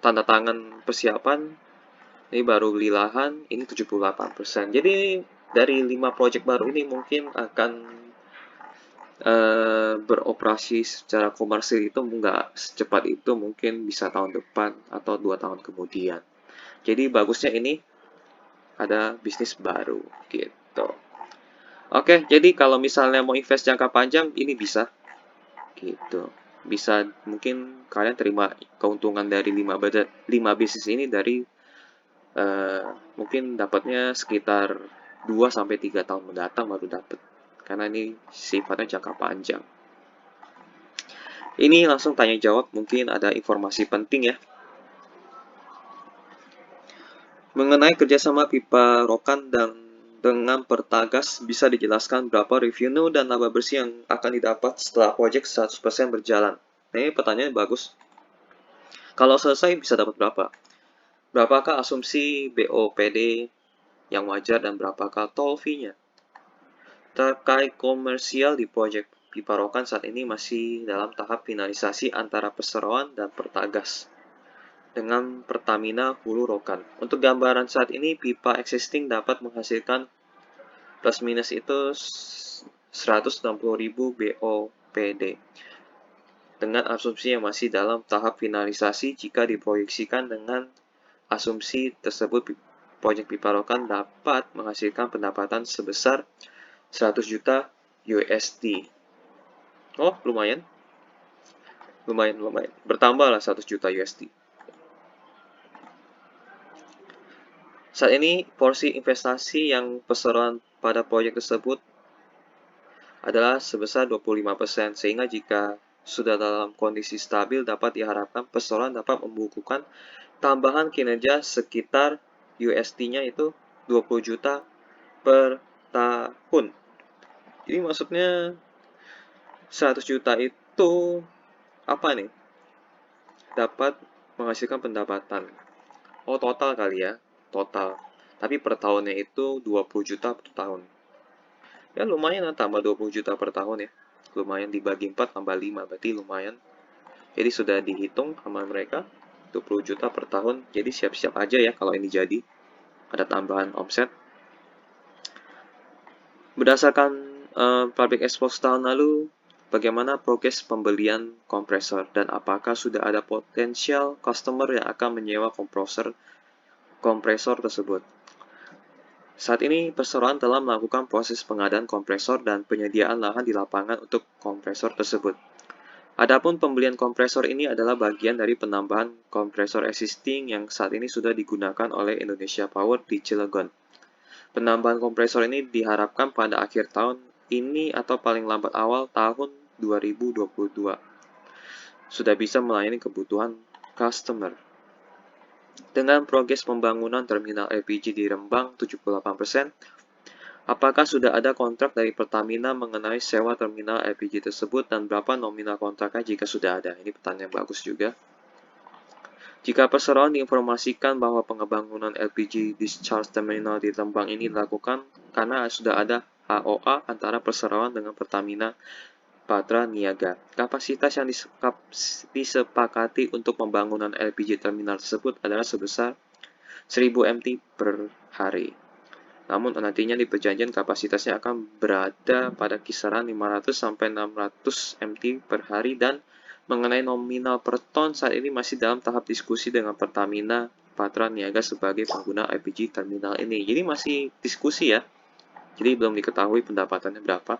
tanda tangan persiapan. Ini baru beli lahan, ini 78%. Jadi dari 5 project baru ini mungkin akan beroperasi secara komersil itu nggak secepat itu, mungkin bisa tahun depan atau 2 tahun kemudian. Jadi bagusnya ini ada bisnis baru gitu. Oke, jadi kalau misalnya mau invest jangka panjang ini bisa gitu. Bisa mungkin kalian terima keuntungan dari 5 bisnis ini dari mungkin dapatnya sekitar 2 sampai 3 tahun mendatang baru dapat. Karena ini sifatnya jangka panjang. Ini langsung tanya jawab, mungkin ada informasi penting ya. Mengenai kerjasama pipa rokan dan dengan Pertagas, bisa dijelaskan berapa revenue dan laba bersih yang akan didapat setelah proyek 100% berjalan? Nah, ini pertanyaan bagus. Kalau selesai bisa dapat berapa? Berapakah asumsi BOPD yang wajar dan berapakah toll fee-nya? Terkait komersial di proyek pipa rokan saat ini masih dalam tahap finalisasi antara Perseroan dan Pertagas dengan Pertamina Hulu Rokan. Untuk gambaran saat ini, pipa existing dapat menghasilkan plus minus itu 160.000 BOPD. Dengan asumsi yang masih dalam tahap finalisasi, jika diproyeksikan dengan asumsi tersebut, proyek pipa rokan dapat menghasilkan pendapatan sebesar 100 juta USD. Oh, lumayan. Lumayan. Bertambahlah 100 juta USD. Saat ini, porsi investasi yang Perseroan pada proyek tersebut adalah sebesar 25%, sehingga jika sudah dalam kondisi stabil dapat diharapkan Perseroan dapat membukukan tambahan kinerja sekitar USD-nya itu 20 juta per tahun. Jadi maksudnya 100 juta itu apa nih? Dapat menghasilkan pendapatan. Oh, total kali ya, total. Tapi per tahunnya itu 20 juta per tahun. Ya lumayan lah, tambah 20 juta per tahun ya. Lumayan dibagi 4 tambah 5, berarti lumayan. Jadi sudah dihitung sama mereka, 20 juta per tahun. Jadi siap-siap aja ya kalau ini jadi. Ada tambahan omset. Berdasarkan public expose tahun lalu, bagaimana progres pembelian kompresor dan apakah sudah ada potensial customer yang akan menyewa kompresor tersebut. Saat ini, Perseroan telah melakukan proses pengadaan kompresor dan penyediaan lahan di lapangan untuk kompresor tersebut. Adapun pembelian kompresor ini adalah bagian dari penambahan kompresor existing yang saat ini sudah digunakan oleh Indonesia Power di Cilegon. Penambahan kompresor ini diharapkan pada akhir tahun ini atau paling lambat awal tahun 2022. Sudah bisa melayani kebutuhan customer. Dengan progres pembangunan terminal LPG di Rembang 78%, apakah sudah ada kontrak dari Pertamina mengenai sewa terminal LPG tersebut dan berapa nominal kontraknya jika sudah ada? Ini pertanyaan bagus juga. Jika Perseroan diinformasikan bahwa pembangunan LPG discharge terminal di Rembang ini dilakukan karena sudah ada HOA antara Perseroan dengan Pertamina Patra Niaga. Kapasitas yang disepakati untuk pembangunan LPG terminal tersebut adalah sebesar 1000 MT per hari. Namun nantinya di perjanjian kapasitasnya akan berada pada kisaran 500 sampai 600 MT per hari dan mengenai nominal per ton saat ini masih dalam tahap diskusi dengan Pertamina Patra Niaga sebagai pengguna LPG terminal ini. Jadi masih diskusi ya. Jadi belum diketahui pendapatannya berapa.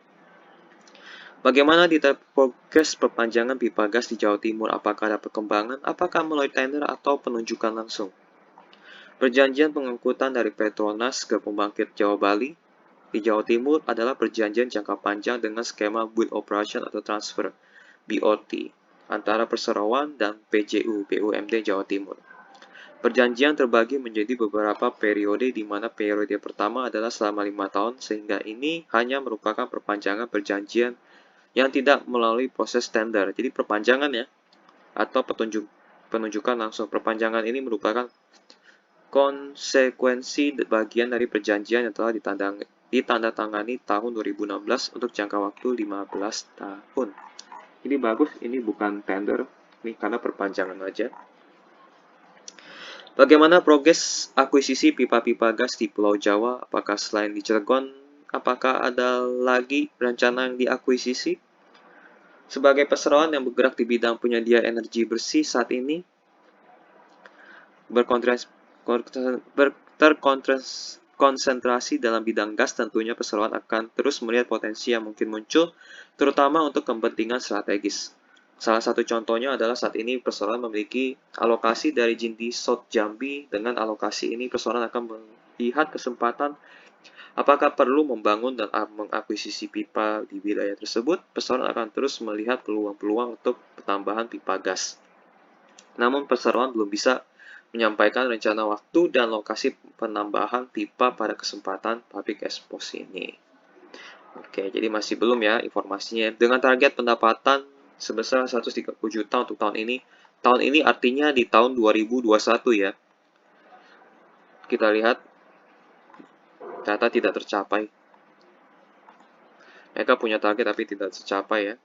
Bagaimana detail progres perpanjangan pipa gas di Jawa Timur? Apakah ada perkembangan? Apakah melalui tender atau penunjukan langsung? Perjanjian pengangkutan dari Petronas ke pembangkit Jawa Bali di Jawa Timur adalah perjanjian jangka panjang dengan skema Build Operation atau Transfer BOT antara Perseroan dan PJU BUMD Jawa Timur. Perjanjian terbagi menjadi beberapa periode di mana periode pertama adalah selama 5 tahun sehingga ini hanya merupakan perpanjangan perjanjian yang tidak melalui proses tender. Jadi perpanjangan ya atau penunjukan langsung. Perpanjangan ini merupakan konsekuensi bagian dari perjanjian yang telah ditandatangani tahun 2016 untuk jangka waktu 15 tahun. Ini bagus, ini bukan tender, ini karena perpanjangan aja. Bagaimana progres akuisisi pipa-pipa gas di Pulau Jawa? Apakah selain di Cilegon, apakah ada lagi rencana yang diakuisisi? Sebagai perseroan yang bergerak di bidang penyedia energi bersih saat ini, terkonsentrasi dalam bidang gas, tentunya perseroan akan terus melihat potensi yang mungkin muncul, terutama untuk kepentingan strategis. Salah satu contohnya adalah saat ini perseroan memiliki alokasi dari Jindi South Jambi. Dengan alokasi ini, perseroan akan melihat kesempatan apakah perlu membangun dan mengakuisisi pipa di wilayah tersebut. Perseroan akan terus melihat peluang-peluang untuk pertambahan pipa gas. Namun perseroan belum bisa menyampaikan rencana waktu dan lokasi penambahan pipa pada kesempatan public expose ini. Oke, jadi masih belum ya informasinya. Dengan target pendapatan sebesar 130 juta untuk tahun ini. Tahun ini artinya di tahun 2021 ya. Kita lihat ternyata tidak tercapai. Mereka punya target tapi tidak tercapai ya.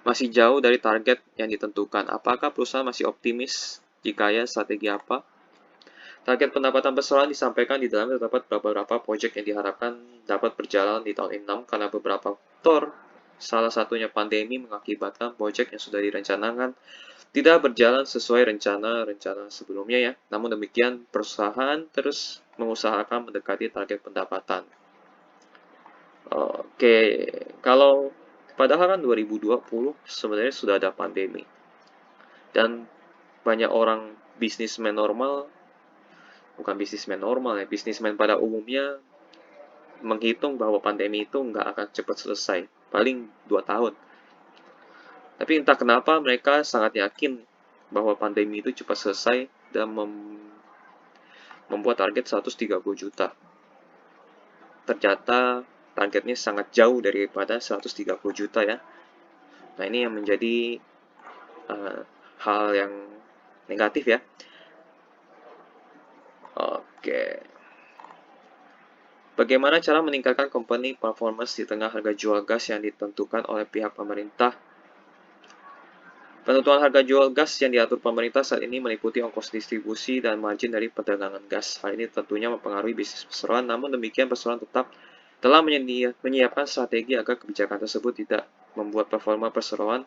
Masih jauh dari target yang ditentukan. Apakah perusahaan masih optimis? Jika ya, strategi apa? Target pendapatan perseroan disampaikan di dalamnya terdapat beberapa proyek yang diharapkan dapat berjalan di tahun 6 karena beberapa faktor, salah satunya pandemi, mengakibatkan proyek yang sudah direncanakan tidak berjalan sesuai rencana sebelumnya ya. Namun demikian, perusahaan terus mengusahakan mendekati target pendapatan. Oke, kalau padahal kan 2020 sebenarnya sudah ada pandemi. Dan banyak orang bisnismen normal, bukan bisnismen normal ya, bisnismen pada umumnya menghitung bahwa pandemi itu nggak akan cepat selesai, paling 2 tahun. Tapi entah kenapa mereka sangat yakin bahwa pandemi itu cepat selesai dan membuat target 130 juta. Ternyata targetnya sangat jauh daripada 130 juta ya. Nah ini yang menjadi hal yang negatif ya. Oke. Bagaimana cara meningkatkan company performance di tengah harga jual gas yang ditentukan oleh pihak pemerintah? Penentuan harga jual gas yang diatur pemerintah saat ini meliputi ongkos distribusi dan margin dari perdagangan gas. Hal ini tentunya mempengaruhi bisnis perseroan, namun demikian perseroan tetap telah menyiapkan strategi agar kebijakan tersebut tidak membuat performa perseroan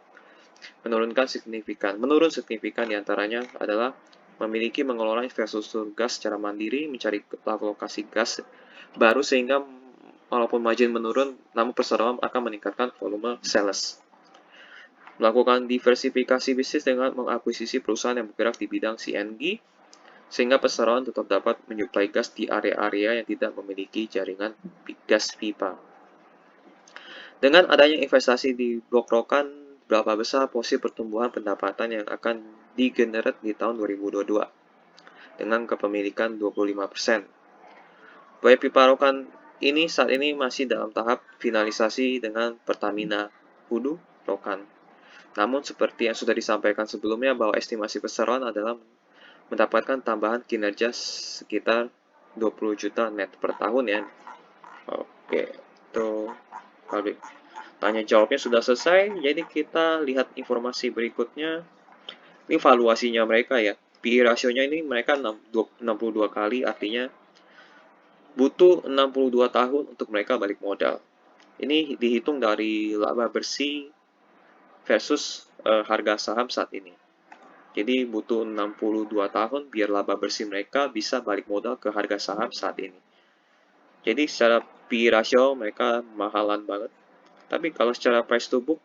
menurun signifikan. Diantaranya adalah memiliki mengelola infrastruktur gas secara mandiri, mencari lokasi gas baru sehingga walaupun margin menurun, namun perseroan akan meningkatkan volume sales. Melakukan diversifikasi bisnis dengan mengakuisisi perusahaan yang bergerak di bidang CNG, sehingga perseroan tetap dapat menyuplai gas di area-area yang tidak memiliki jaringan gas pipa. Dengan adanya investasi di Blok Rokan, berapa besar porsi pertumbuhan pendapatan yang akan digenerate di tahun 2022 dengan kepemilikan 25%. Proyek pipa Rokan ini saat ini masih dalam tahap finalisasi dengan Pertamina Hulu Rokan. Namun seperti yang sudah disampaikan sebelumnya bahwa estimasi perseroan adalah mendapatkan tambahan kinerja sekitar 20 juta net per tahun ya. Oke, itu tanya jawabnya sudah selesai, jadi kita lihat informasi berikutnya. Ini valuasinya mereka ya. PE rasionya ini mereka 62 kali, artinya butuh 62 tahun untuk mereka balik modal. Ini dihitung dari laba bersih versus harga saham saat ini. Jadi butuh 62 tahun biar laba bersih mereka bisa balik modal ke harga saham saat ini. Jadi secara PE ratio mereka mahalan banget. Tapi kalau secara price to book,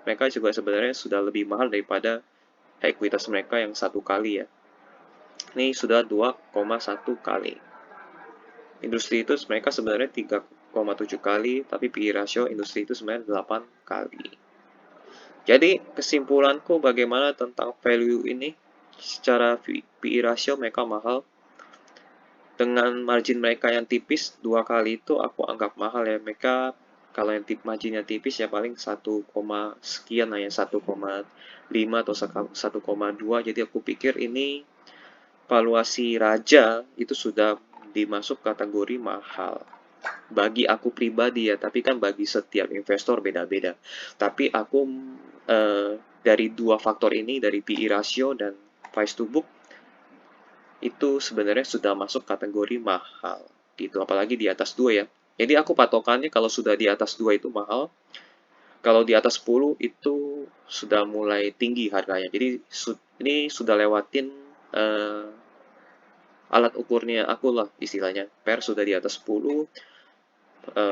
mereka juga sebenarnya sudah lebih mahal daripada ekuitas mereka yang 1 kali ya. Ini sudah 2,1 kali. Industri itu mereka sebenarnya 3,7 kali, tapi PE ratio industri itu sebenarnya 8 kali. Jadi kesimpulanku bagaimana tentang value ini, secara PE ratio mereka mahal, dengan margin mereka yang tipis 2 kali itu aku anggap mahal ya. Mereka kalau yang marginnya tipis ya paling 1, sekian lah ya, 1,5 atau 1,2. Jadi aku pikir ini valuasi raja itu sudah dimasuk kategori mahal. Bagi aku pribadi ya, tapi kan bagi setiap investor beda-beda. Tapi aku dari dua faktor ini, dari PE ratio dan price to book, itu sebenarnya sudah masuk kategori mahal gitu, apalagi di atas 2 ya. Jadi aku patokannya kalau sudah di atas 2 itu mahal, kalau di atas 10 itu sudah mulai tinggi harganya. Jadi ini sudah lewatin alat ukurnya aku lah istilahnya. PER sudah di atas 10,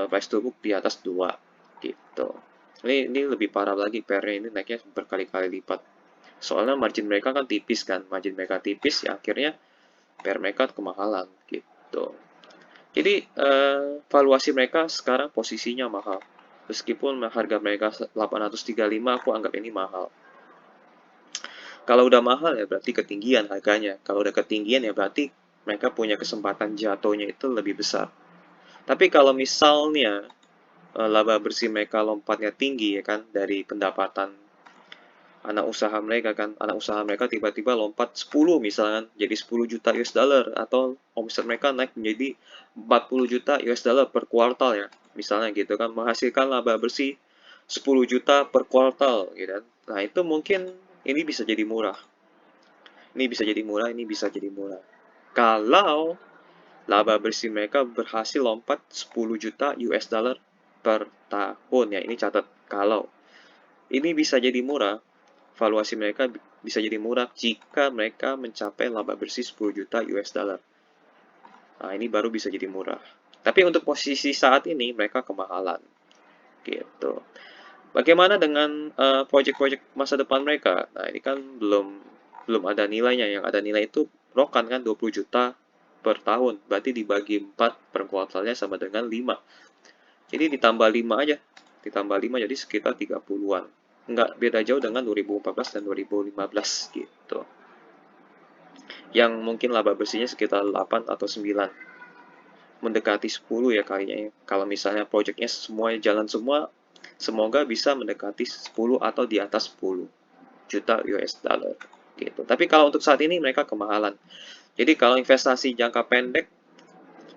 price to book di atas 2 gitu. Ini lebih parah lagi, PER-nya ini naiknya berkali-kali lipat. Soalnya margin mereka kan tipis kan, margin mereka tipis ya akhirnya PER mereka kemahalan gitu. Jadi valuasi mereka sekarang posisinya mahal. Meskipun harga mereka 835, aku anggap ini mahal. Kalau udah mahal ya berarti ketinggian harganya. Kalau udah ketinggian ya berarti mereka punya kesempatan jatuhnya itu lebih besar. Tapi kalau misalnya laba bersih mereka lompatnya tinggi ya kan, dari pendapatan anak usaha mereka kan, anak usaha mereka tiba-tiba lompat 10 misalkan jadi 10 juta US dollar, atau omset mereka naik menjadi 40 juta US dollar per kuartal ya, misalnya gitu kan, menghasilkan laba bersih 10 juta per kuartal gitu kan. Nah, itu mungkin ini bisa jadi murah. Ini bisa jadi murah, ini bisa jadi murah. Kalau laba bersih mereka berhasil lompat 10 juta US dollar per tahun ya, ini catat. Kalau ini bisa jadi murah, valuasi mereka bisa jadi murah jika mereka mencapai laba bersih 10 juta US dollar. Nah, ini baru bisa jadi murah. Tapi untuk posisi saat ini mereka kemahalan. Gitu. Bagaimana dengan proyek-proyek masa depan mereka? Nah, ini kan belum ada nilainya. Yang ada nilai itu rokan kan 20 juta per tahun. Berarti dibagi 4 per kuartalnya sama dengan 5. Jadi ditambah 5 aja. Ditambah 5 jadi sekitar 30-an. Nggak beda jauh dengan 2014 dan 2015 gitu. Yang mungkin laba bersihnya sekitar 8 atau 9. Mendekati 10 ya kayaknya ya. Kalau misalnya proyeknya semua jalan semua, semoga bisa mendekati 10 atau di atas 10 juta US dollar gitu. Tapi kalau untuk saat ini mereka kemahalan. Jadi kalau investasi jangka pendek,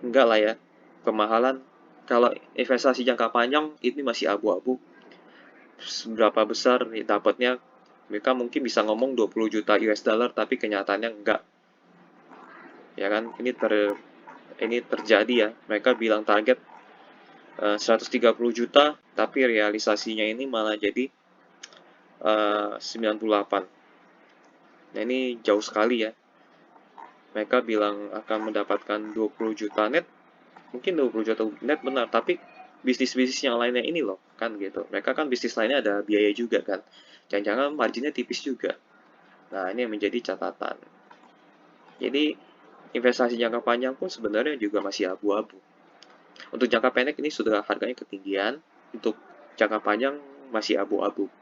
enggak lah ya, kemahalan. Kalau investasi jangka panjang, ini masih abu-abu. Seberapa besar nih dapatnya, mereka mungkin bisa ngomong 20 juta US dollar, tapi kenyataannya enggak. Ya kan, ini terjadi ya. Mereka bilang target 130 juta, tapi realisasinya ini malah jadi 98. Nah, ini jauh sekali ya. Mereka bilang akan mendapatkan 20 juta net, mungkin 20 juta net benar, tapi bisnis-bisnis yang lainnya ini loh, kan gitu. Mereka kan bisnis lainnya ada biaya juga kan. Jangan-jangan marginnya tipis juga. Nah, ini yang menjadi catatan. Jadi, investasi jangka panjang pun sebenarnya juga masih abu-abu. Untuk jangka pendek ini sudah harganya ketinggian, untuk jangka panjang masih abu-abu.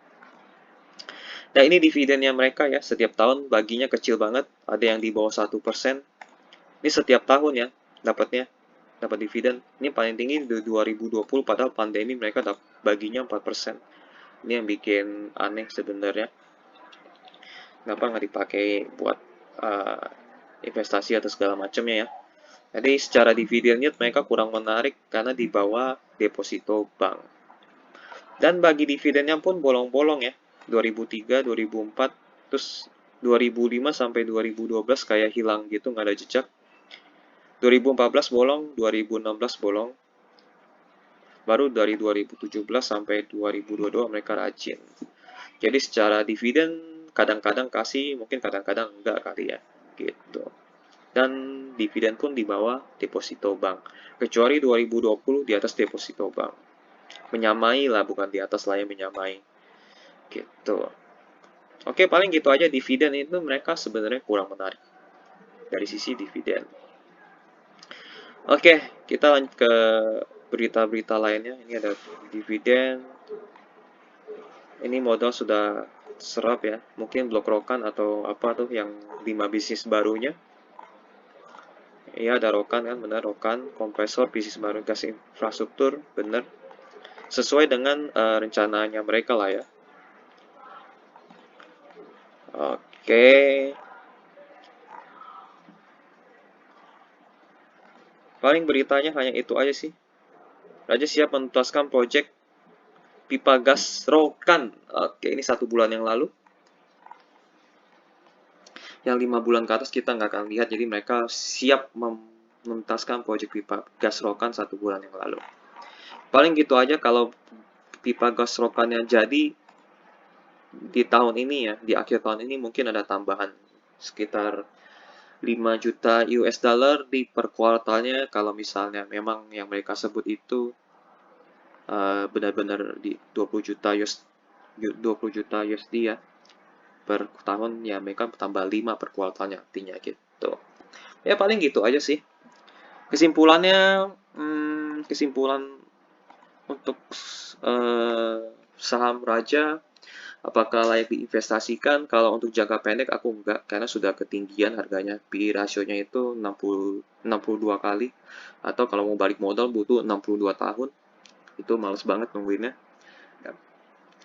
Nah, ini dividennya mereka ya, setiap tahun baginya kecil banget, ada yang di bawah 1%. Ini setiap tahun ya, dapat dividen. Ini paling tinggi di 2020, padahal pandemi mereka baginya 4%. Ini yang bikin aneh sebenarnya. Kenapa nggak dipakai buat investasi atau segala macamnya ya. Jadi secara dividen yield mereka kurang menarik karena di bawah deposito bank. Dan bagi dividennya pun bolong-bolong ya. 2003, 2004, terus 2005 sampai 2012 kayak hilang gitu, nggak ada jejak. 2014 bolong, 2016 bolong. Baru dari 2017 sampai 2022 mereka rajin. Jadi secara dividen kadang-kadang kasih, mungkin kadang-kadang enggak kali ya. Gitu. Dan dividen pun di bawah deposito bank. Kecuali 2020 di atas deposito bank. Menyamai lah, bukan di atas lah ya, menyamai. Gitu. Oke, paling gitu aja. Dividen itu mereka sebenarnya kurang menarik dari sisi dividen. Oke, kita lanjut ke berita-berita lainnya. Ini ada dividen. Ini modal sudah serap ya. Mungkin BlackRock atau apa tuh yang 5 bisnis barunya. Iya, ada Rokan kan, benar Rokan, kompresor bisnis baru gas infrastruktur, benar. Sesuai dengan rencananya mereka lah ya. Oke, paling beritanya hanya itu aja sih. Raja siap menuntaskan proyek pipa gas Rokan. Oke, ini 1 bulan yang lalu. Yang 5 bulan ke atas kita nggak akan lihat, jadi mereka siap menuntaskan proyek pipa gas Rokan 1 bulan yang lalu. Paling gitu aja kalau pipa gas Rokannya jadi di tahun ini ya, di akhir tahun ini mungkin ada tambahan sekitar 5 juta US dollar di per kuartalnya kalau misalnya memang yang mereka sebut itu benar-benar di 20 juta US 20 juta USD ya per tahun ya mereka tambah 5 per kuartalnya artinya gitu. Ya paling gitu aja sih. Kesimpulannya kesimpulan untuk saham Raja apakah layak diinvestasikan? Kalau untuk jangka pendek aku enggak, karena sudah ketinggian harganya. PE rasionya itu 62 kali. Atau kalau mau balik modal butuh 62 tahun. Itu males banget nungguinnya.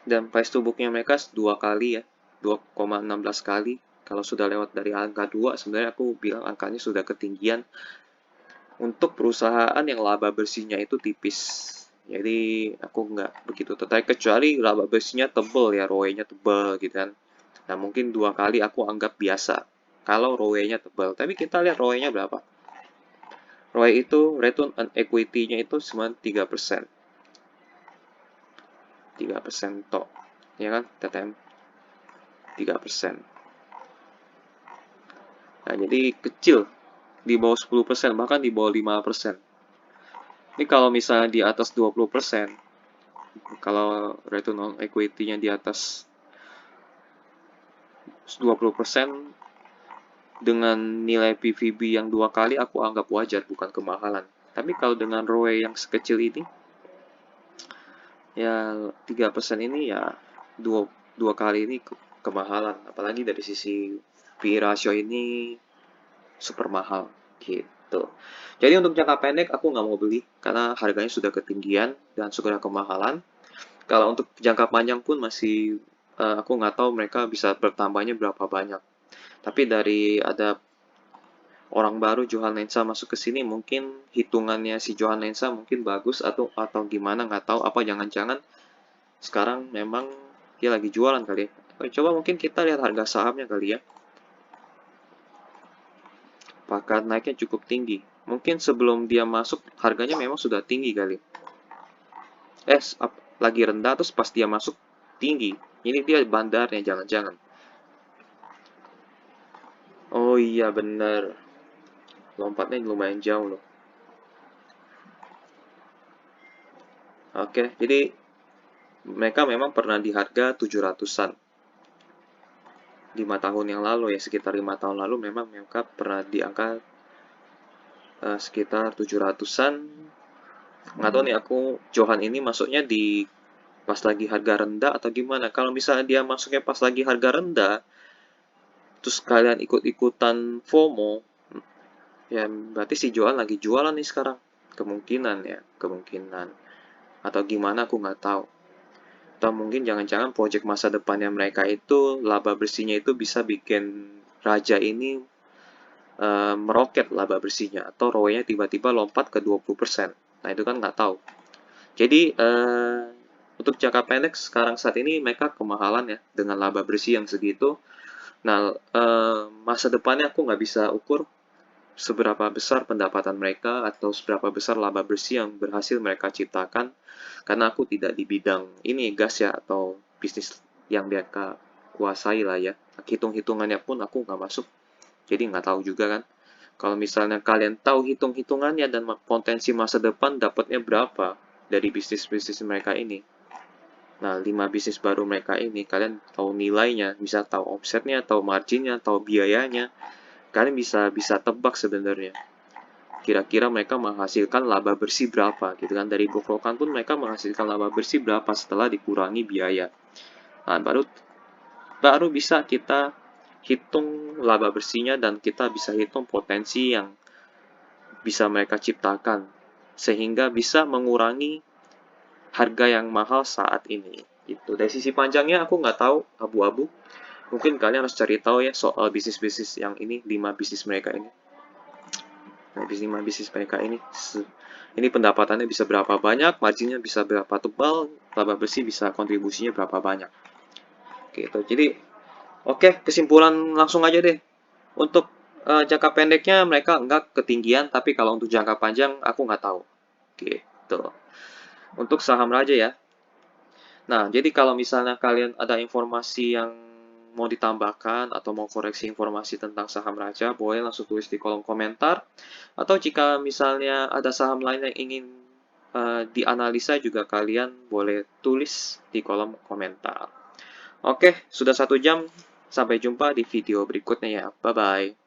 Dan price to book-nya mereka 2 kali ya, 2,16 kali. Kalau sudah lewat dari angka 2, sebenarnya aku bilang angkanya sudah ketinggian. Untuk perusahaan yang laba bersihnya itu tipis. Jadi aku nggak begitu tertarik kecuali laba bersihnya tebel ya, ROE-nya tebel gitu kan. Nah mungkin 2 kali aku anggap biasa kalau ROE-nya tebal. Tapi kita lihat ROE-nya berapa. ROE itu return on equity-nya itu cuma 3%. 3% tok. Ya kan, TTM 3%. Nah, jadi kecil di bawah 10%, bahkan di bawah 5%. Ini kalau misalnya di atas 20%, kalau return on equity-nya di atas 20%, dengan nilai PVB yang 2 kali aku anggap wajar, bukan kemahalan. Tapi kalau dengan ROE yang sekecil ini, ya 3% ini ya dua kali ini kemahalan. Apalagi dari sisi PE ratio ini super mahal gitu. Jadi untuk jangka pendek aku nggak mau beli karena harganya sudah ketinggian dan sudah kemahalan. Kalau untuk jangka panjang pun masih aku nggak tahu mereka bisa bertambahnya berapa banyak. Tapi dari ada orang baru Johan Lensa masuk ke sini mungkin hitungannya si Johan Lensa mungkin bagus atau gimana nggak tahu apa jangan-jangan sekarang memang dia lagi jualan kali ya. Coba mungkin kita lihat harga sahamnya kali ya. Apakah naiknya cukup tinggi? Mungkin sebelum dia masuk harganya memang sudah tinggi kali. Lagi rendah terus pas dia masuk tinggi. Ini dia bandarnya jangan-jangan. Oh iya bener. Lompatnya lumayan jauh loh. Oke, jadi mereka memang pernah di harga 700-an. 5 tahun yang lalu ya, sekitar 5 tahun lalu memang mereka pernah di angka sekitar 700-an. Nggak tahu nih aku Johan ini masuknya di pas lagi harga rendah atau gimana. Kalau misalnya dia masuknya pas lagi harga rendah, terus kalian ikut-ikutan FOMO, ya berarti si Johan lagi jualan nih sekarang. Kemungkinan ya, kemungkinan. Atau gimana aku nggak tahu. Atau mungkin jangan-jangan proyek masa depannya mereka itu, laba bersihnya itu bisa bikin Raja ini meroket laba bersihnya. Atau ROE-nya tiba-tiba lompat ke 20%. Nah itu kan nggak tahu. Jadi untuk jangka pendek sekarang saat ini mereka kemahalan ya dengan laba bersih yang segitu. Nah masa depannya aku nggak bisa ukur seberapa besar pendapatan mereka atau seberapa besar laba bersih yang berhasil mereka ciptakan karena aku tidak di bidang ini gas ya atau bisnis yang mereka kuasai lah ya. Hitung-hitungannya pun aku nggak masuk, jadi nggak tahu juga kan. Kalau misalnya kalian tahu hitung-hitungannya dan potensi masa depan dapatnya berapa dari bisnis-bisnis mereka ini. Nah, 5 bisnis baru mereka ini, kalian tahu nilainya, bisa tahu omsetnya, tahu marginnya, tahu biayanya. Kalian bisa bisa tebak sebenarnya. kira-kira mereka menghasilkan laba bersih berapa gitu kan. Dari brokeran pun mereka menghasilkan laba bersih berapa setelah dikurangi biaya. Nah, baru bisa kita hitung laba bersihnya dan kita bisa hitung potensi yang bisa mereka ciptakan sehingga bisa mengurangi harga yang mahal saat ini. Itu dari sisi panjangnya aku nggak tahu, abu-abu. Mungkin kalian harus cari tahu ya soal bisnis-bisnis yang ini, 5 bisnis mereka ini. Nah, 5 bisnis mereka ini. Ini pendapatannya bisa berapa banyak, marginnya bisa berapa tebal, laba bersih bisa kontribusinya berapa banyak. Gitu. Jadi, oke, kesimpulan langsung aja deh. Untuk jangka pendeknya mereka nggak ketinggian, tapi kalau untuk jangka panjang aku nggak tahu. Gitu. Untuk saham Raja ya. Nah, jadi kalau misalnya kalian ada informasi yang mau ditambahkan atau mau koreksi informasi tentang saham Raja, boleh langsung tulis di kolom komentar. Atau jika misalnya ada saham lain yang ingin dianalisa juga kalian boleh tulis di kolom komentar. Oke, sudah 1 jam. Sampai jumpa di video berikutnya ya. Bye-bye.